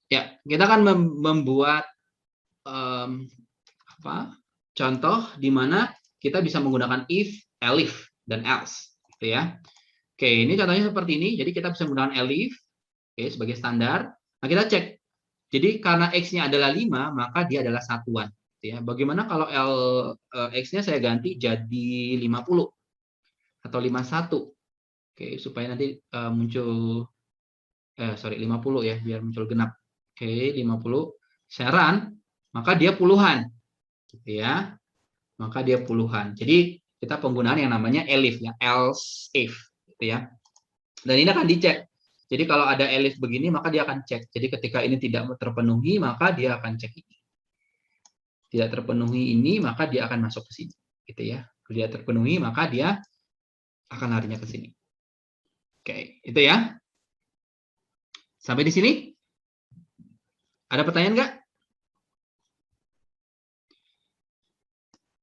S1: Ya, kita akan membuat contoh di mana kita bisa menggunakan if, elif, dan else, gitu ya. Oke, ini contohnya seperti ini. Jadi kita bisa menggunakan elif, sebagai standar. Nah, kita cek. Jadi karena x-nya adalah 5, maka dia adalah satuan. Gitu ya. Bagaimana kalau x-nya saya ganti jadi 50 atau 51? Oke, supaya nanti muncul 50 ya, biar muncul genap. Oke, 50. Saya run, maka dia puluhan. Gitu ya. Maka dia puluhan. Jadi kita penggunaan yang namanya elif ya, else if, gitu ya. Dan ini akan dicek. Jadi kalau ada elif begini, maka dia akan cek. Jadi ketika ini tidak terpenuhi, maka dia akan cek ini. Tidak terpenuhi ini, maka dia akan masuk ke sini. Gitu ya. Tidak terpenuhi, maka dia akan larinya ke sini. Oke, itu ya. Sampai di sini? Ada pertanyaan nggak?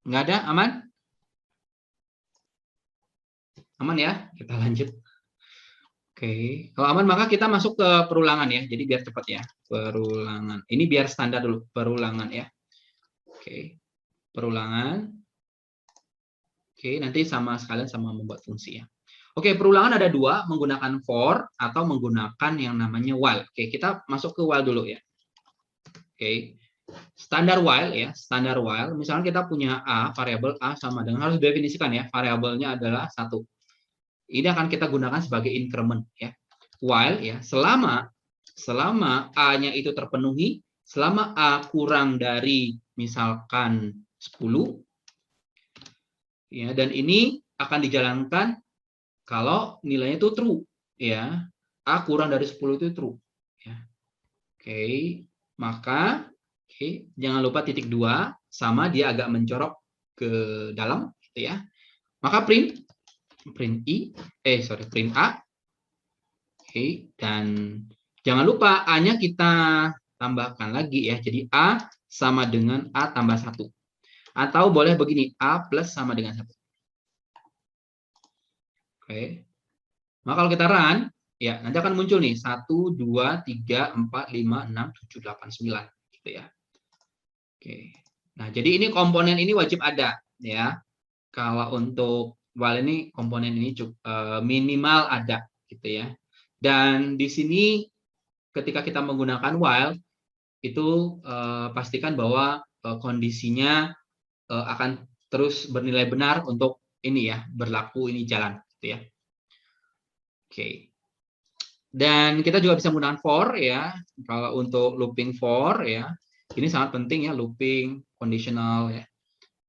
S1: Nggak ada? Aman? Aman ya? Kita lanjut. Oke, kalau aman maka kita masuk ke perulangan ya. Jadi biar cepat ya. Perulangan. Ini biar standar dulu, perulangan ya. Oke. Perulangan. Oke, nanti sama sekalian sama membuat fungsi ya. Oke, perulangan ada dua, menggunakan for atau menggunakan yang namanya while. Oke, kita masuk ke while dulu ya. Oke. Standar while ya, standar while. Misalnya kita punya A, variabel A sama dengan, harus definisikan ya, variabelnya adalah 1. Ini akan kita gunakan sebagai increment ya. While ya, selama A-nya itu terpenuhi, selama A kurang dari misalkan 10 ya, dan ini akan dijalankan kalau nilainya itu true ya. A kurang dari 10 itu true ya. Oke, maka jangan lupa titik 2 sama dia agak mencorok ke dalam gitu ya. Maka print A. Oke, dan jangan lupa A-nya kita tambahkan lagi ya. Jadi A sama dengan A tambah 1. Atau boleh begini, A plus sama dengan 1. Oke. Maka kalau kita run, ya nanti akan muncul nih 1, 2, 3, 4, 5, 6, 7, 8, 9 gitu ya. Oke. Nah, jadi ini komponen ini wajib ada ya. Kalau untuk while ini komponen ini minimal ada gitu ya. Dan di sini ketika kita menggunakan while itu pastikan bahwa kondisinya akan terus bernilai benar untuk ini ya, berlaku ini jalan gitu ya. Oke. Dan kita juga bisa menggunakan for ya. Kalau untuk looping for ya, ini sangat penting ya, looping conditional ya.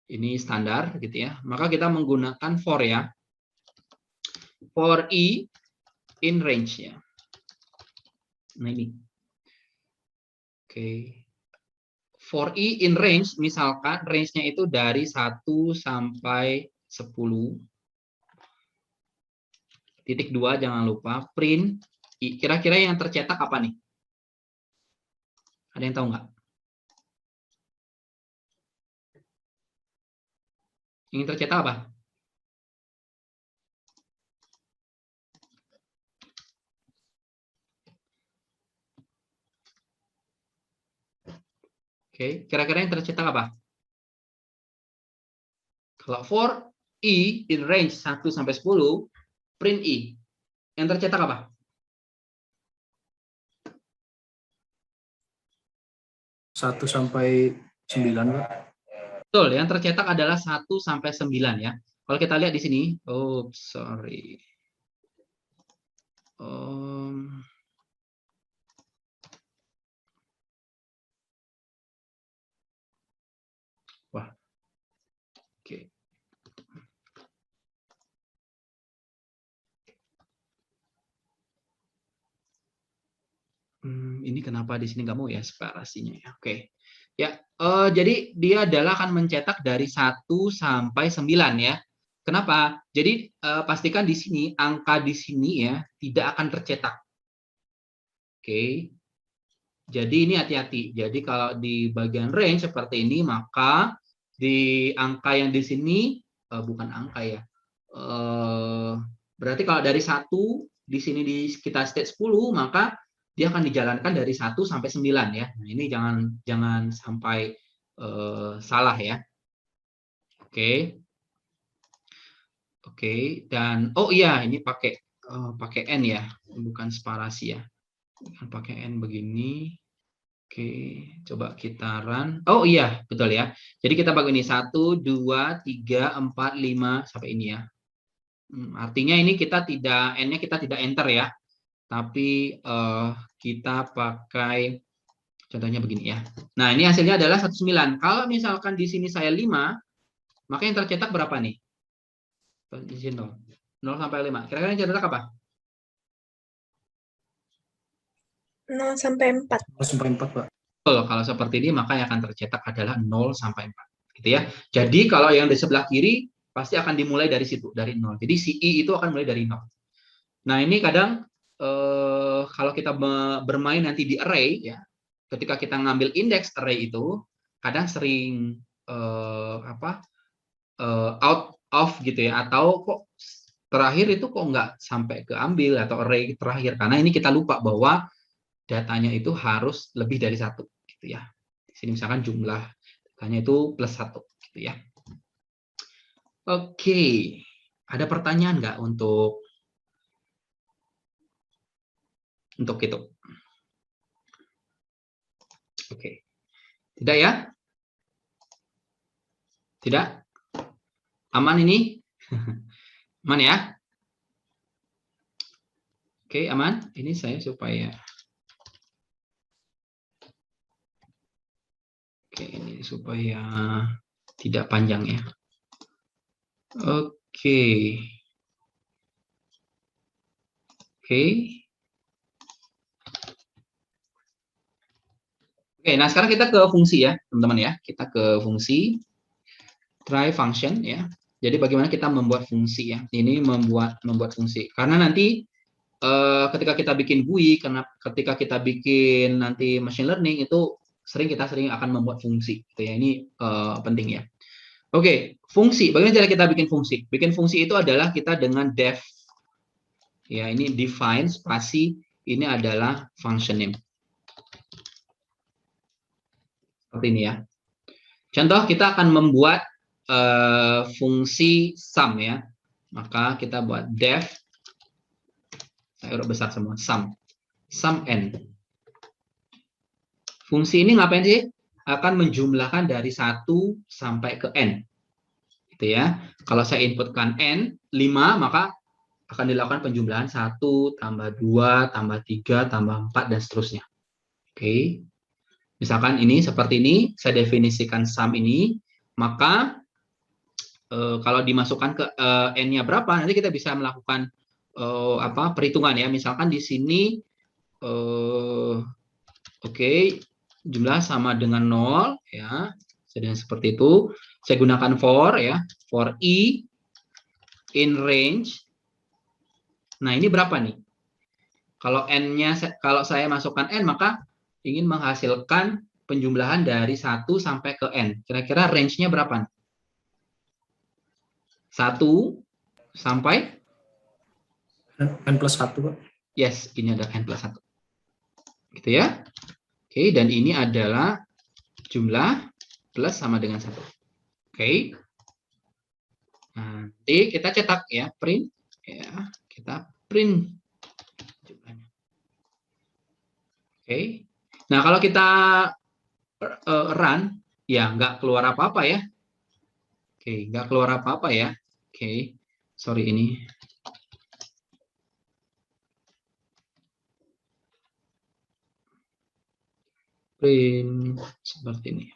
S1: Ini standar gitu ya. Maka kita menggunakan for ya. For i in range ya. Nah ini. Oke. For i in range, misalkan range-nya itu dari 1 sampai 10. Titik 2 jangan lupa print i. Kira-kira yang tercetak apa nih? Ada yang tahu nggak? Yang tercetak apa? Oke, kira-kira yang tercetak apa? Kalau for i in range 1 sampai 10, print i. Yang tercetak apa?
S8: Satu sampai 9, Pak.
S1: Betul, yang tercetak adalah 1 sampai 9 ya. Kalau kita lihat di sini, sorry. Wah. Oke. Ini kenapa di sini nggak mau ya separasinya ya. Oke. Ya, jadi dia adalah akan mencetak dari 1 sampai 9 ya. Kenapa? Jadi pastikan di sini angka di sini ya tidak akan tercetak. Oke. Jadi ini hati-hati. Jadi kalau di bagian range seperti ini maka di angka yang di sini bukan angka ya. Berarti kalau dari 1 di sini kita state 10 maka dia akan dijalankan dari 1 sampai 9 ya. Nah, ini jangan sampai salah ya. Oke. Oke, dan oh iya ini pakai n ya, bukan separasi ya. Pakai n begini. Oke, coba kita run. Oh iya, betul ya. Jadi kita pakai ini 1 2 3 4 5 sampai ini ya. Artinya ini kita tidak n-nya kita tidak enter ya. Tapi kita pakai contohnya begini ya. Nah, ini hasilnya adalah 19. Kalau misalkan di sini saya 5, maka yang tercetak berapa nih? Di sini 0 sampai 5. Kira-kira yang tercetak apa?
S6: 0 sampai 4.
S8: 0 sampai 4, Pak.
S1: Kalau seperti ini maka yang akan tercetak adalah 0 sampai 4. Gitu ya. Jadi kalau yang di sebelah kiri pasti akan dimulai dari situ, dari 0. Jadi si i itu akan mulai dari 0. Nah, ini kadang kalau kita bermain nanti di array ya, ketika kita ngambil indeks array itu kadang sering out of gitu ya, atau kok terakhir itu kok nggak sampai keambil atau array terakhir, karena ini kita lupa bahwa datanya itu harus lebih dari 1 gitu ya. Di sini misalkan jumlah datanya itu +1 gitu ya. Oke, ada pertanyaan nggak untuk itu? Oke, tidak ya? Tidak? Aman ini? Aman ya? Oke, aman. Ini saya supaya... Oke, ini supaya tidak panjang ya. Oke. Oke. Oke, nah sekarang kita ke fungsi ya, teman-teman ya. Kita ke fungsi try function ya. Jadi bagaimana kita membuat fungsi ya. Ini membuat fungsi. Karena nanti ketika kita bikin GUI, ketika kita bikin nanti machine learning itu kita sering akan membuat fungsi. Gitu ya. Ini penting ya. Oke, fungsi. Bagaimana cara kita bikin fungsi? Bikin fungsi itu adalah kita dengan def. Ya, ini define spasi, ini adalah function name. Seperti ini ya. Contoh, kita akan membuat fungsi sum ya. Maka kita buat def, saya huruf besar semua, sum n. Fungsi ini ngapain sih? Akan menjumlahkan dari 1 sampai ke n. Gitu ya. Kalau saya inputkan n, 5, maka akan dilakukan penjumlahan 1, tambah 2, tambah 3, tambah 4, dan seterusnya. Oke. Misalkan ini seperti ini, saya definisikan sum ini, maka kalau dimasukkan ke n-nya berapa, nanti kita bisa melakukan perhitungan ya. Misalkan di sini, oke, jumlah sama dengan 0 ya. Jadi seperti itu. Saya gunakan for ya, for i in range. Nah, ini berapa nih? Kalau n-nya, kalau saya masukkan n, maka ingin menghasilkan penjumlahan dari 1 sampai ke n. Kira-kira range-nya berapa? 1 sampai?
S8: N plus 1, Pak.
S1: Yes, ini ada n plus 1. Gitu ya. Oke, dan ini adalah jumlah plus sama dengan 1. Oke. Nanti kita cetak ya, print. Ya, kita print jumlahnya. Oke. Nah, kalau kita run, ya nggak keluar apa-apa ya. Oke, nggak keluar apa-apa ya. Oke, sorry ini. Print seperti ini.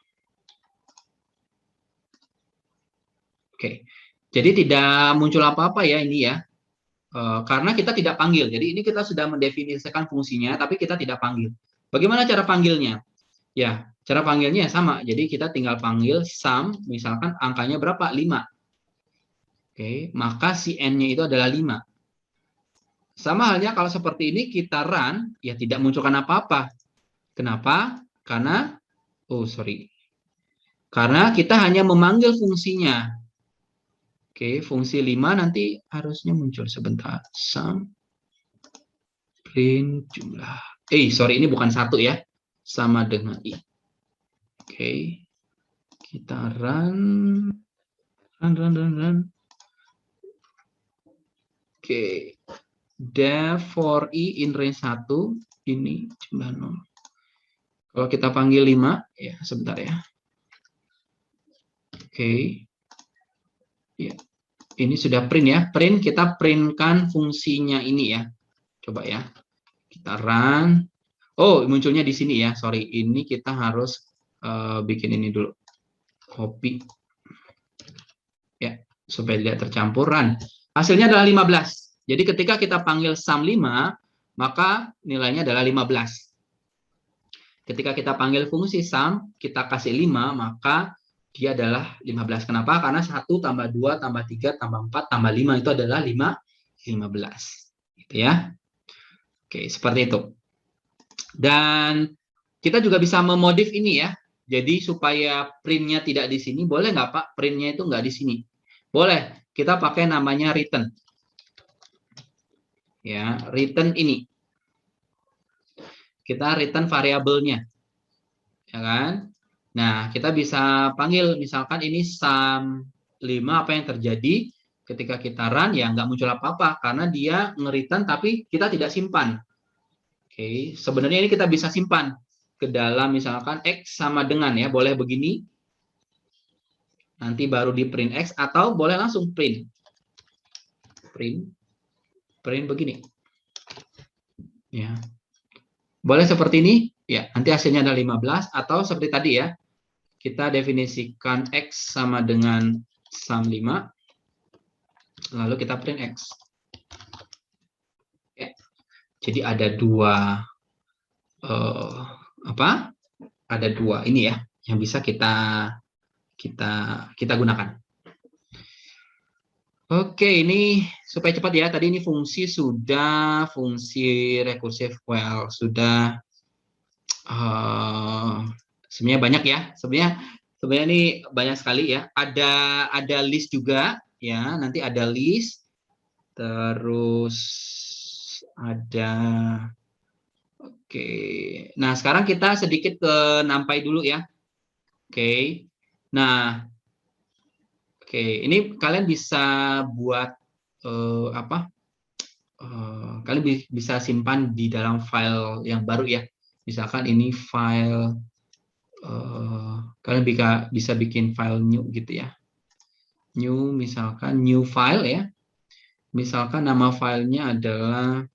S1: Oke, jadi tidak muncul apa-apa ya ini ya. Karena kita tidak panggil. Jadi ini kita sudah mendefinisikan fungsinya, tapi kita tidak panggil. Bagaimana cara panggilnya? Ya, cara panggilnya sama. Jadi kita tinggal panggil sum, misalkan angkanya berapa? 5. Oke, maka si n-nya itu adalah 5. Sama halnya kalau seperti ini kita run, ya tidak munculkan apa-apa. Kenapa? Karena, karena kita hanya memanggil fungsinya. Oke, fungsi 5 nanti harusnya muncul sebentar. Sum print jumlah. Ini bukan 1 ya. Sama dengan i. Oke. Kita run. Oke. Def for i in range 1, ini jumlah 0. Kalau kita panggil 5, ya sebentar ya. Oke. Ya. Ini sudah print ya. Print, kita printkan fungsinya ini ya. Coba ya. Kita run. Oh, munculnya di sini ya. Sorry, ini kita harus bikin ini dulu. Copy. Ya, supaya tidak tercampur. Run. Hasilnya adalah 15. Jadi ketika kita panggil sum 5, maka nilainya adalah 15. Ketika kita panggil fungsi sum, kita kasih 5, maka dia adalah 15. Kenapa? Karena 1 tambah 2 tambah 3 tambah 4 tambah 5 itu adalah 15. Gitu ya. Oke, seperti itu. Dan kita juga bisa memodif ini ya. Jadi supaya print-nya tidak di sini, boleh nggak Pak? Print-nya itu nggak di sini. Boleh. Kita pakai namanya return. ya, return ini. Kita return variabelnya, ya kan? Nah, kita bisa panggil misalkan ini sum 5, apa yang terjadi ketika kita run, ya nggak muncul apa-apa karena dia nge-return tapi kita tidak simpan. Oke, sebenarnya ini kita bisa simpan ke dalam misalkan X sama dengan, ya, boleh begini. Nanti baru di print X, atau boleh langsung print begini. Ya. Boleh seperti ini, ya, nanti hasilnya ada 15, atau seperti tadi ya, kita definisikan X sama dengan sum 5, lalu kita print X. Ya. Jadi ada dua, ada dua ini ya, yang bisa kita gunakan. Oke, ini supaya cepat ya, tadi ini fungsi sudah, fungsi recursive well sudah, sebenarnya banyak ya, sebenarnya ini banyak sekali ya. Ada list juga ya, nanti ada list, terus ada, oke. Nah, sekarang kita sedikit ke NumPy dulu ya. Oke. Nah, oke, ini kalian bisa buat kalian bisa simpan di dalam file yang baru ya. Misalkan ini file, kalian bisa bikin file new gitu ya. New, misalkan new file ya. Misalkan nama filenya adalah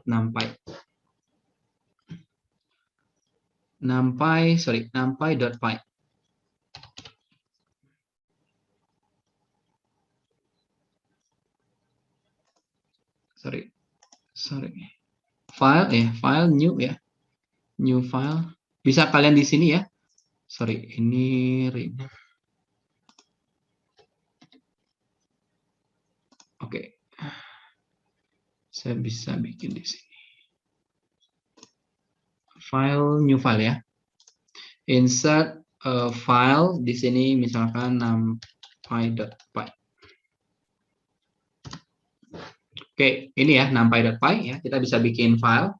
S1: NumPy. NumPy.py. File new ya. New file. Bisa kalian di sini ya. Ini oke. Saya bisa bikin di sini. File, new file ya. Insert file di sini misalkan numpy.py. Oke, ini ya numpy.py ya. Kita bisa bikin file.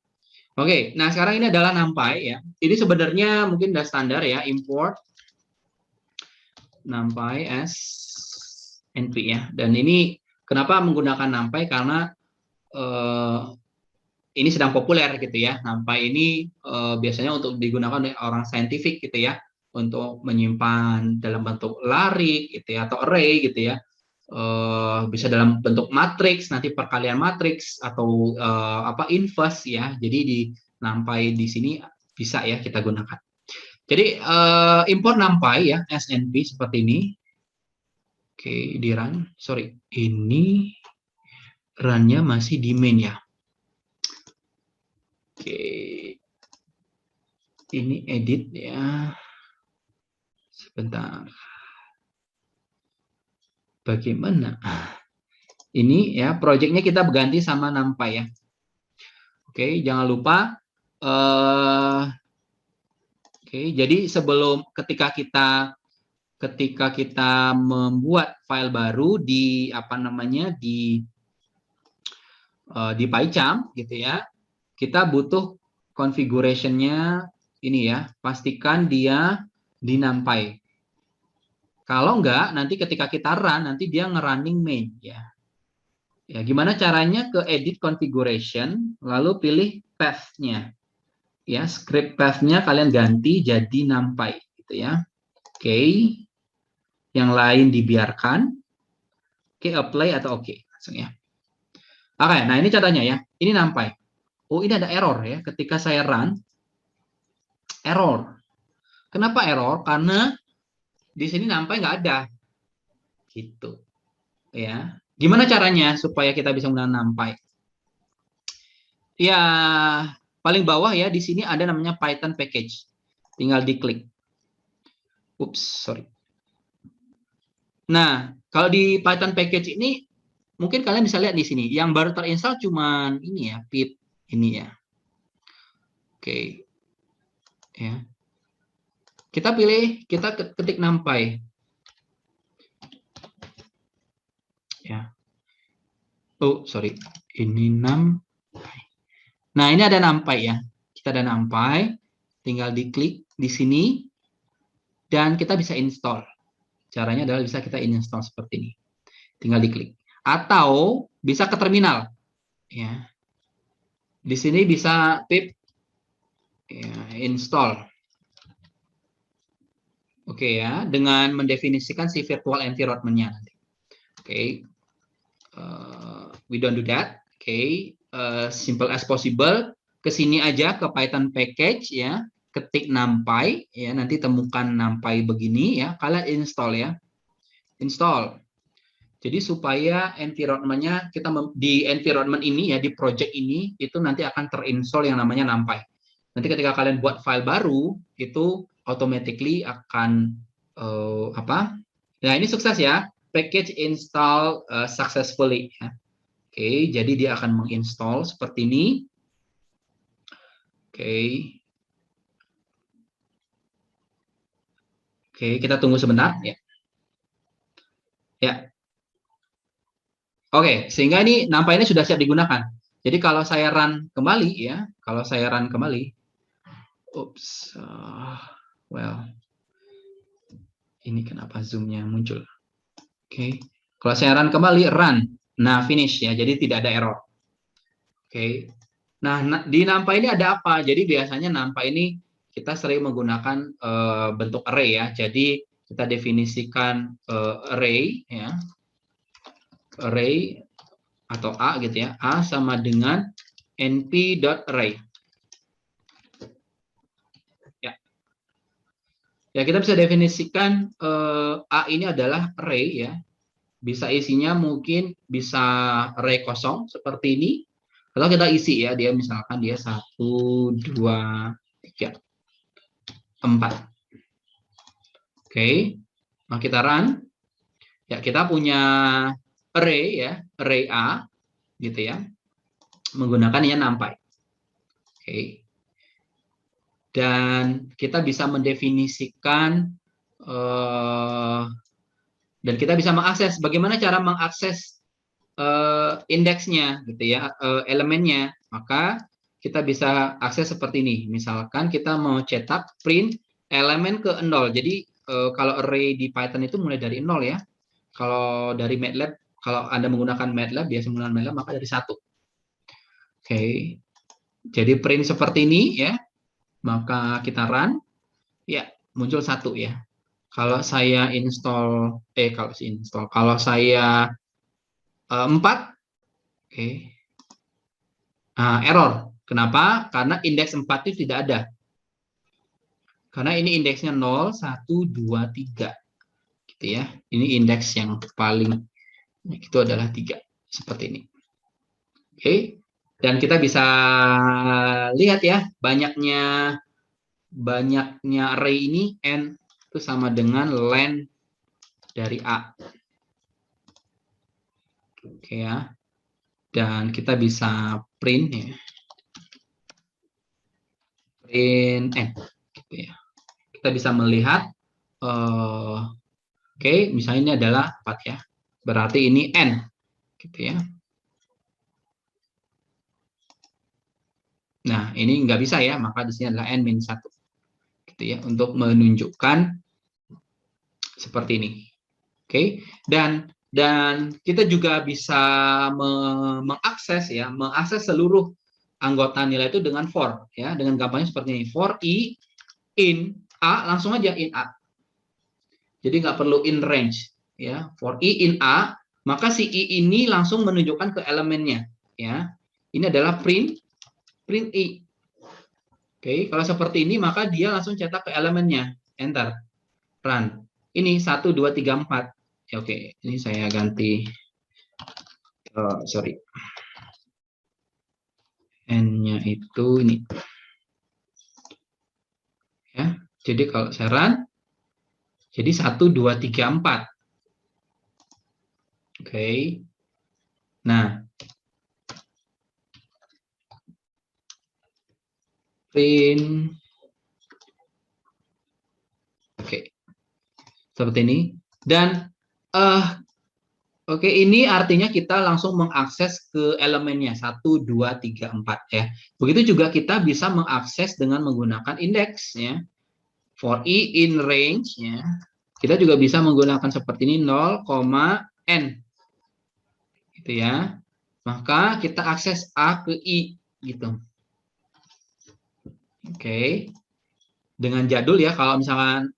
S1: Oke, nah sekarang ini adalah NumPy ya. Ini sebenarnya mungkin udah standar ya, import NumPy as NP ya. Dan ini kenapa menggunakan NumPy, karena ini sedang populer gitu ya. NumPy ini biasanya untuk digunakan oleh orang saintifik gitu ya, untuk menyimpan dalam bentuk larik gitu ya, atau array gitu ya. Bisa dalam bentuk matriks, nanti perkalian matriks, atau inverse ya. Jadi di NumPy di sini bisa ya kita gunakan. Jadi import NumPy ya, SNP seperti ini. Oke, di run. Ini run-nya masih di main ya. Oke, ini edit ya. Sebentar. Bagaimana? Ini ya, projectnya kita ganti sama NumPy ya. Oke, jangan lupa. Oke, jadi sebelum ketika kita membuat file baru di di PyCharm gitu ya, kita butuh configuration-nya ini ya, pastikan dia di NumPy. Kalau enggak, nanti ketika kita run, nanti dia nge-running main ya. Ya, gimana caranya? Ke edit configuration, lalu pilih path-nya. Ya, script path-nya kalian ganti jadi NumPy gitu ya. Oke. Yang lain dibiarkan. Oke, apply atau oke langsung ya. Oke, nah ini contohnya ya. Ini NumPy. Oh, ini ada error ya ketika saya run. Error. Kenapa error? Karena di sini NumPy nggak ada. Gitu. Ya. Gimana caranya supaya kita bisa menggunakan NumPy? Ya, paling bawah ya, di sini ada namanya Python package. Tinggal diklik. Ups, sorry. Nah, kalau di Python package ini, mungkin kalian bisa lihat di sini. Yang baru terinstall cuman ini ya, pip ini ya. Oke. Ya. Kita pilih, kita ketik NumPy. ya. Oh, sorry. Ini NumPy. Nah, ini ada NumPy ya. Kita ada NumPy, tinggal diklik di sini dan kita bisa install. Caranya adalah bisa kita install seperti ini. Tinggal diklik. Atau bisa ke terminal. Ya. Di sini bisa pip ya, install. Oke ya, dengan mendefinisikan si virtual environment-nya nanti. Oke. We don't do that. Oke. Simple as possible. Ke sini aja ke Python package ya. Ketik NumPy ya, nanti temukan NumPy begini ya. Kalian install ya. Install. Jadi supaya environment-nya kita di environment ini ya, di project ini itu nanti akan terinstall yang namanya NumPy. Nanti ketika kalian buat file baru itu automatically akan Nah, ini sukses ya. Package install successfully ya. Oke, jadi dia akan menginstall seperti ini. Oke, kita tunggu sebentar ya. Ya. Oke, sehingga ini NumPy ini sudah siap digunakan. Jadi kalau saya run kembali ya, ini kenapa zoom-nya muncul? Oke, kalau saya run kembali, nah finish ya, jadi tidak ada error. Oke, nah di NumPy ini ada apa? Jadi biasanya NumPy ini kita sering menggunakan bentuk array ya. Jadi kita definisikan array ya, array atau A gitu ya, A sama dengan np.array. Ya, kita bisa definisikan A ini adalah array ya. Bisa isinya mungkin bisa array kosong seperti ini. Kalau kita isi ya, dia misalkan dia 1, 2, 3, 4. Oke. Nah, kita run. Ya, kita punya array ya, array A gitu ya. Menggunakan ya NumPy. Oke. Dan kita bisa mendefinisikan dan kita bisa mengakses. Bagaimana cara mengakses indeksnya gitu ya, elemennya. Maka kita bisa akses seperti ini. Misalkan kita mau cetak print elemen ke 0. Jadi kalau array di Python itu mulai dari 0 ya. Kalau dari MATLAB, kalau Anda menggunakan MATLAB, biasa menggunakan MATLAB maka dari 1. Oke. Jadi print seperti ini ya. Maka kita run, ya muncul 1 ya. Kalau saya install, kalau saya 4, oke. Nah, error. Kenapa? Karena indeks 4 itu tidak ada. Karena ini indeksnya 0, 1, 2, 3. Gitu ya. Ini indeks yang paling, itu adalah 3. Seperti ini. Oke. Dan kita bisa lihat ya, banyaknya array ini n itu sama dengan len dari A. Oke ya. Dan kita bisa print ya. Print n gitu ya. Kita bisa melihat oke, misalnya ini adalah 4 ya. Berarti ini n gitu ya. Nah, ini nggak bisa ya, maka di sini adalah n-1. Gitu ya, untuk menunjukkan seperti ini. Oke. Dan kita juga bisa mengakses seluruh anggota nilai itu dengan for ya, dengan gampangnya seperti ini. For i in a, langsung aja in a. Jadi nggak perlu in range ya. For i in a, maka si i ini langsung menunjukkan ke elemennya ya. Ini adalah print i. Oke, kalau seperti ini maka dia langsung cetak ke elemennya. Enter. Run. Ini 1, 2, 3, 4. Ya, oke, ini saya ganti. Sorry. N-nya itu ini. Ya, jadi kalau saya run, jadi 1, 2, 3, 4. Oke. Nah, print. Oke. Seperti ini. Dan Oke, ini artinya kita langsung mengakses ke elemennya 1, 2, 3, 4 ya. Begitu juga kita bisa mengakses dengan menggunakan indeks ya. For i in range ya. Kita juga bisa menggunakan seperti ini 0, n gitu ya. Maka kita akses A ke I gitu. Oke. Dengan jadul ya, kalau misalkan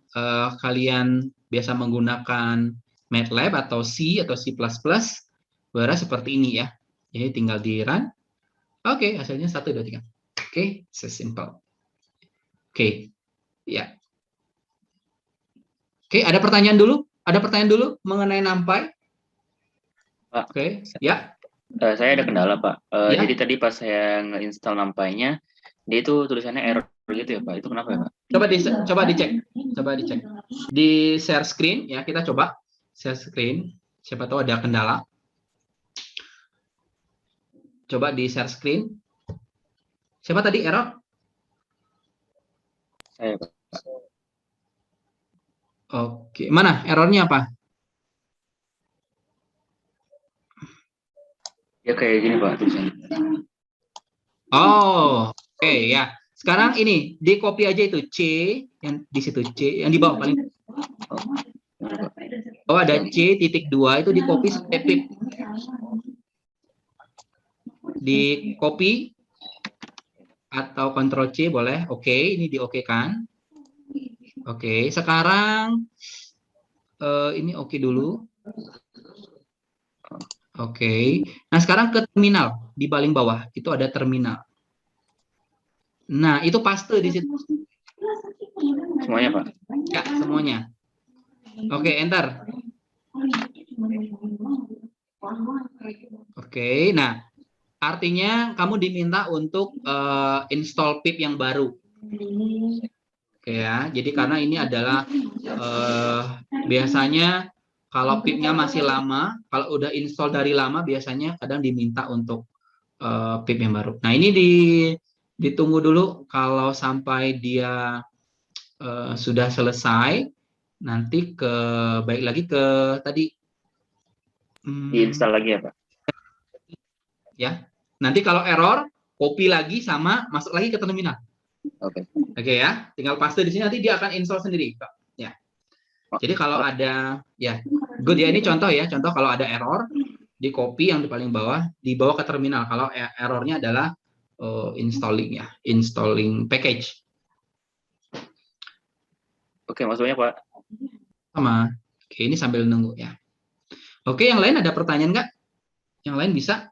S1: kalian biasa menggunakan MATLAB atau C atau C++, baru seperti ini ya. Jadi tinggal di run. Oke, hasilnya 1, 2, 3. Oke, sesimpel. Oke, ya. Oke, ada pertanyaan dulu? Ada pertanyaan dulu mengenai NumPy?
S9: Pak,
S1: Oke, ya.
S9: saya ada kendala, Pak.
S1: Ya.
S9: Jadi tadi pas saya nge-install NumPy-nya, dia itu tulisannya error gitu ya, Pak. Itu kenapa ya, Pak?
S1: Coba dicek. Di share screen ya, kita coba share screen. Siapa tahu ada kendala. Coba di share screen. Siapa tadi error?
S9: Saya, Pak.
S1: Oke, mana errornya apa?
S9: Ya kayak gini, Pak, tulisannya.
S1: Oh, oke ya. Sekarang ini di copy aja itu C yang di situ C yang di bawah paling bawah ada C.2 itu di copy sampai pip. Di copy atau Ctrl C boleh. Oke, ini di oke kan? Oke, sekarang ini oke dulu. Oke. Nah, sekarang ke terminal di paling bawah itu ada terminal. Nah, itu paste di situ.
S9: Semuanya, Pak?
S1: Ya, semuanya. Oke, enter. Oke, nah artinya kamu diminta untuk install pip yang baru. Oke ya, jadi karena ini adalah biasanya kalau pipnya masih lama, kalau udah install dari lama biasanya kadang diminta untuk pip yang baru. Nah ini ditunggu dulu kalau sampai dia sudah selesai, nanti baik lagi ke tadi.
S9: Diinstal lagi ya, Pak?
S1: Ya, nanti kalau error, copy lagi sama masuk lagi ke terminal.
S9: Oke.
S1: Oke ya, tinggal paste di sini nanti dia akan install sendiri, Pak. Ya. Jadi kalau ada ya, good ya, ini contoh ya, contoh kalau ada error di copy yang di paling bawah, dibawa ke terminal. Kalau errornya adalah installing ya, installing package.
S9: Oke, maksudnya Pak.
S1: Sama. Oke, ini sambil nunggu ya. Oke, yang lain ada pertanyaan nggak? Yang lain bisa?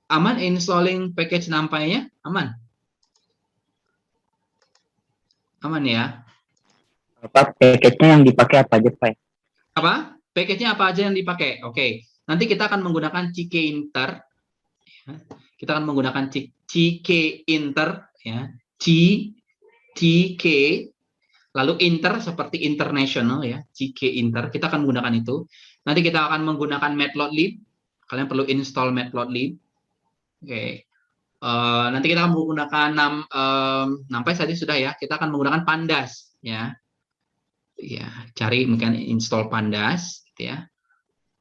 S1: Aman installing package NumPy-nya? Aman? Aman ya?
S7: Apa package-nya yang dipakai apa aja, Pak?
S1: Apa? Package-nya apa aja yang dipakai? Oke. Nanti kita akan menggunakan CKinter. Kita akan menggunakan CKinter ya. CK lalu inter seperti international ya. CKinter. Kita akan menggunakan itu. Nanti kita akan menggunakan matplotlib. Kalian perlu install matplotlib. Oke. Nanti kita akan menggunakan NumPy tadi sudah ya. Kita akan menggunakan Pandas ya. Ya, cari mungkin install Pandas gitu ya.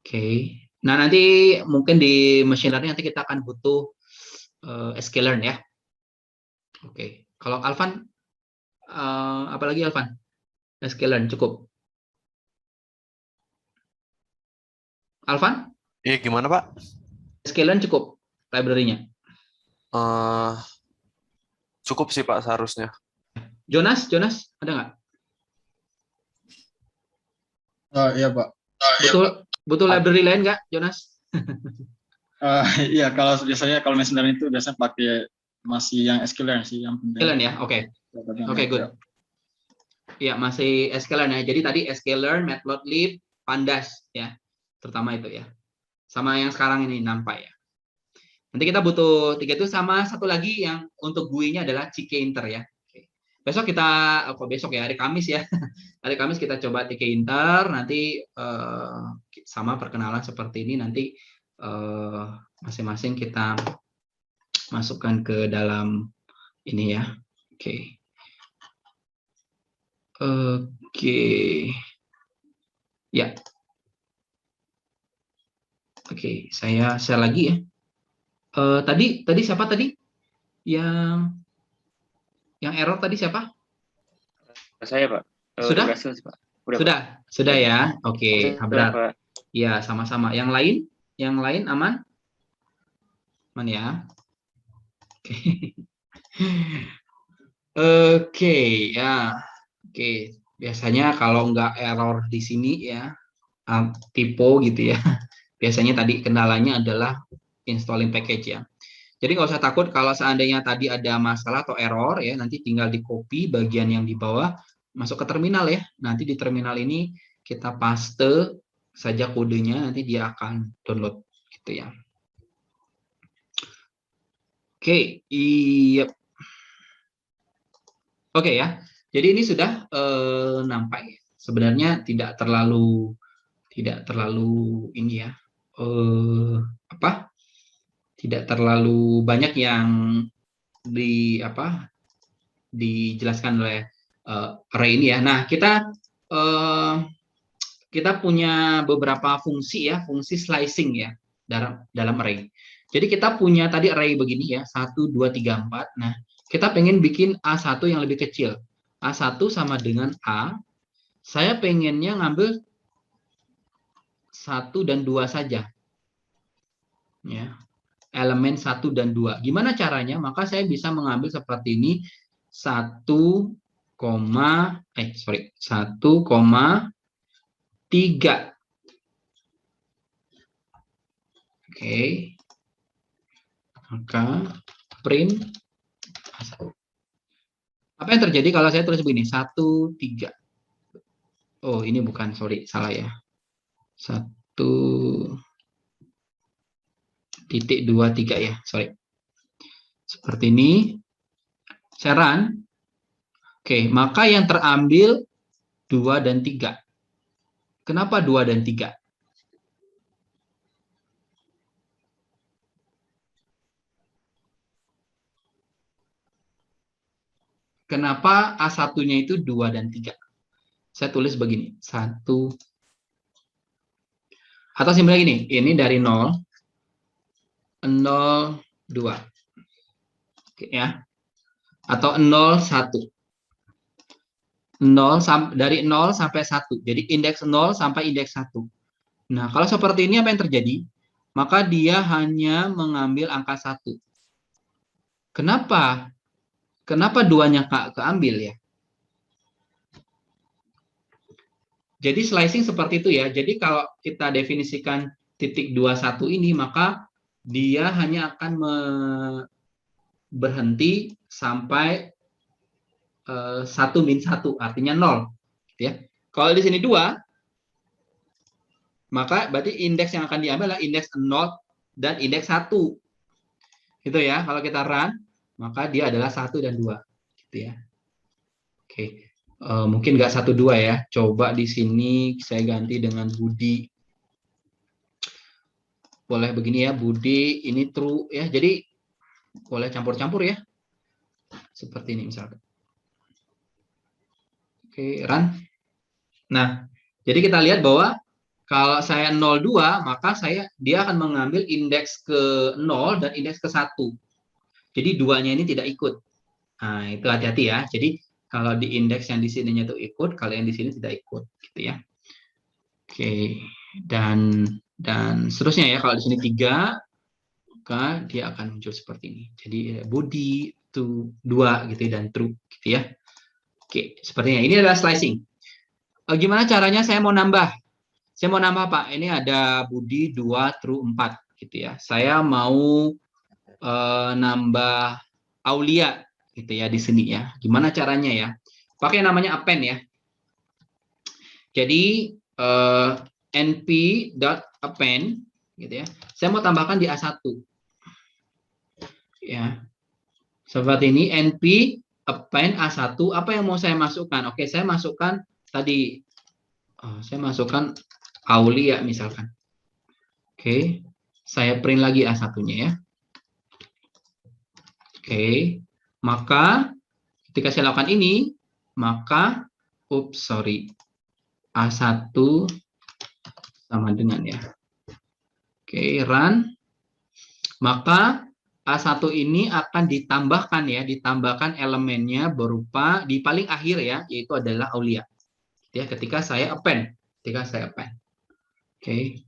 S1: Oke. Nah, nanti mungkin di machine learning nanti kita akan butuh sklearn ya. Oke. Kalau Alvan apalagi Alvan? Sklearn cukup. Alvan?
S5: Iya, gimana, Pak?
S1: Sklearn cukup library-nya.
S5: Cukup sih, Pak, seharusnya.
S1: Jonas ada nggak?
S4: Iya, Pak.
S1: Butuh library lain nggak, Jonas?
S4: Iya, kalau biasanya kalau machine learning itu biasanya pakai masih yang sklearn sih yang penting.
S1: Sklearn ya, oke. Oke, good. Ya, masih sklearn ya. Jadi tadi sklearn, matplotlib, Pandas ya. Terutama itu ya. Sama yang sekarang ini NumPy ya. Nanti kita butuh 3 itu sama satu lagi yang untuk GUI-nya adalah CKinter ya. Oke. Besok kita besok ya, hari Kamis ya. Hari Kamis kita coba CKinter, nanti sama perkenalan seperti ini, nanti masing-masing kita masukkan ke dalam ini ya. Oke. Oke. Ya. Oke, saya share lagi ya. Tadi siapa tadi? Yang error tadi siapa?
S9: Saya, Pak.
S1: Sudah?
S9: Berhasil sih, Pak. Udah, Pak.
S1: Sudah
S9: Iya.
S1: ya. Oke,
S9: Sudah, Pak.
S1: Ya, sama-sama. Yang lain aman? Aman ya. Oke. Oke, ya. Oke, biasanya kalau nggak error di sini ya, typo gitu ya. Biasanya tadi kendalanya adalah installing package ya. Jadi nggak usah takut kalau seandainya tadi ada masalah atau error ya, nanti tinggal di copy bagian yang di bawah masuk ke terminal ya. Nanti di terminal ini kita paste saja kodenya, nanti dia akan download gitu ya. Oke, iya. Oke ya. Jadi ini sudah nampak. Sebenarnya tidak terlalu ini ya. Tidak terlalu banyak yang dijelaskan oleh array ini ya. Nah, kita punya beberapa fungsi ya, fungsi slicing ya dalam array. Jadi kita punya tadi array begini ya, 1, 2, 3, 4. Nah, kita pengen bikin A1 yang lebih kecil. A1 sama dengan A. Saya pengennya ngambil 1 dan 2 saja. Ya. Elemen 1 dan 2. Gimana caranya? Maka saya bisa mengambil seperti ini 1, 1,3. Oke. Maka print A1. Apa yang terjadi kalau saya tulis begini? 1, 3. Oh, ini bukan, sorry, salah ya. 1,23 ya, sorry. Seperti ini. Saya run. Oke, maka yang terambil 2 dan 3. Kenapa 2 dan 3? Kenapa A1-nya itu 2 dan 3? Saya tulis begini, 1. Atau simpelnya gini, ini dari 0, 0, 2. Oke ya. Atau 0, 1. Dari 0 sampai 1. Jadi indeks 0 sampai indeks 1. Nah, kalau seperti ini apa yang terjadi? Maka dia hanya mengambil angka 1. Kenapa? Kenapa 2-nya keambil ya? Jadi slicing seperti itu ya. Jadi kalau kita definisikan titik 21 ini, maka dia hanya akan berhenti sampai 1 min 1, artinya 0. Ya. Kalau di sini 2, maka berarti indeks yang akan diambil adalah indeks 0 dan indeks 1. Gitu ya. Kalau kita run, maka dia adalah 1 dan 2. Gitu ya. Oke. Mungkin nggak 1, 2 ya. Coba di sini saya ganti dengan Budi. Boleh begini ya, Budi ini true ya. Jadi boleh campur-campur ya. Seperti ini misalkan. Oke, run. Nah, jadi kita lihat bahwa kalau saya 02, maka dia akan mengambil indeks ke 0 dan indeks ke 1. Jadi 2-nya ini tidak ikut. Nah, itu hati-hati ya. Jadi kalau di indeks yang di sininya itu ikut, kalau yang di sini tidak ikut, gitu ya. Oke, dan seterusnya ya. Kalau di sini 3, maka dia akan muncul seperti ini. Jadi Budi itu 2 gitu dan true, gitu ya. Oke, sepertinya ini adalah slicing. Gimana caranya saya mau nambah? Saya mau nambah Pak. Ini ada Budi 2 true 4, gitu ya. Saya mau nambah Aulia gitu ya di sini ya. Gimana caranya ya? Pakai namanya append ya. Jadi np.append gitu ya. Saya mau tambahkan di A1. Ya. Seperti ini np append A1, apa yang mau saya masukkan? Oke, saya masukkan tadi saya masukkan Aulia misalkan. Oke. Saya print lagi A1-nya ya. Oke. Maka ketika saya lakukan ini, maka A1 sama dengan ya. Oke, run. Maka A1 ini akan ditambahkan ya, ditambahkan elemennya berupa di paling akhir ya, yaitu adalah Aulia. Ya, ketika saya append. Oke.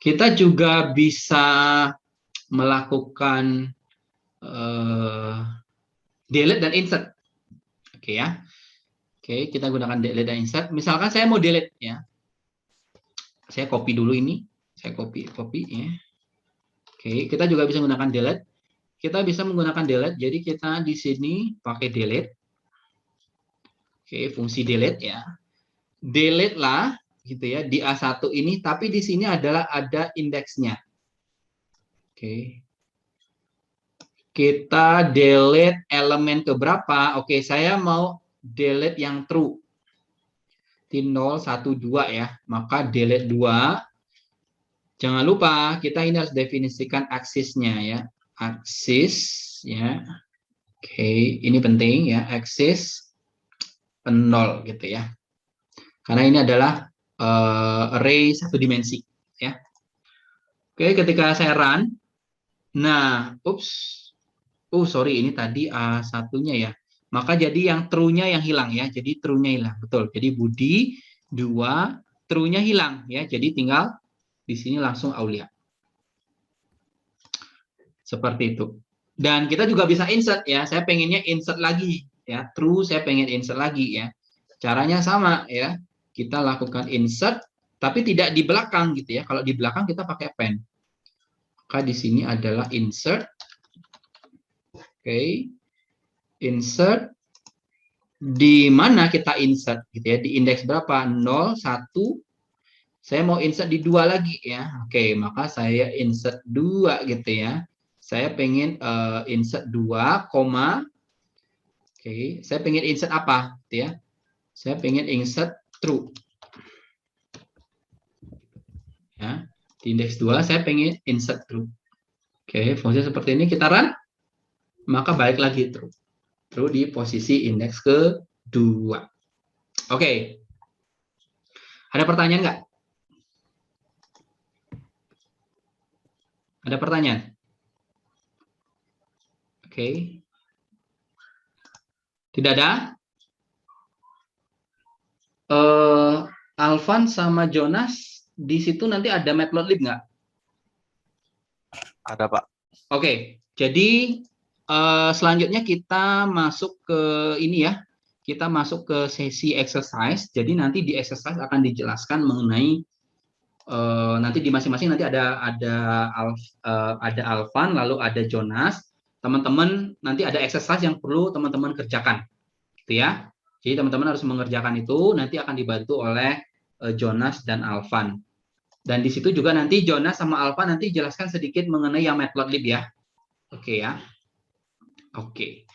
S1: Kita juga bisa melakukan delete dan insert. Oke ya. Oke, kita gunakan delete dan insert. Misalkan saya mau delete ya. Saya copy dulu ini. Saya copy ya. Oke, kita juga bisa menggunakan delete. Kita bisa menggunakan delete. Jadi kita di sini pakai delete. Oke, fungsi delete ya. Delete lah gitu ya di A1 ini, tapi di sini adalah ada indeksnya. Oke. Kita delete elemen keberapa? Oke, saya mau delete yang true. Di 0, 1, 2 ya. Maka delete 2. Jangan lupa kita ini harus definisikan aksisnya ya. Aksis ya. Oke, ini penting ya. Aksis 0 gitu ya. Karena ini adalah array satu dimensi ya. Oke, ketika saya run, nah, sorry, ini tadi A1-nya ya. Maka jadi yang true-nya yang hilang ya. Jadi true-nya hilang, betul. Jadi Budi 2, true-nya hilang ya. Jadi tinggal di sini langsung Aulia. Seperti itu. Dan kita juga bisa insert ya. Saya pengennya insert lagi ya. True, saya pengen insert lagi ya. Caranya sama ya. Kita lakukan insert, tapi tidak di belakang gitu ya. Kalau di belakang kita pakai append. Maka di sini adalah insert. Oke. Insert. Di mana kita insert gitu ya? Di indeks berapa? 0, 1. Saya mau insert di 2 lagi ya. Oke, maka saya insert 2 gitu ya. Saya pengen insert 2, oke, saya pengen insert apa gitu ya? Saya pengen insert true. Ya, di indeks 2 saya pengen insert true. Oke, fungsi seperti ini kita run, maka balik lagi true. True di posisi indeks kedua. Oke. Ada pertanyaan nggak? Ada pertanyaan? Oke. Tidak ada? Alvan sama Jonas di situ nanti ada matplotlib nggak?
S5: Ada, Pak.
S1: Oke, jadi selanjutnya kita masuk ke ini ya. Kita masuk ke sesi exercise. Jadi nanti di exercise akan dijelaskan mengenai nanti di masing-masing nanti ada Alvan, lalu ada Jonas. Teman-teman nanti ada exercise yang perlu teman-teman kerjakan, gitu ya. Jadi teman-teman harus mengerjakan itu, nanti akan dibantu oleh Jonas dan Alvan. Dan di situ juga nanti Jonas sama Alvan nanti jelaskan sedikit mengenai yang matplotlib ya. Oke ya. Oke.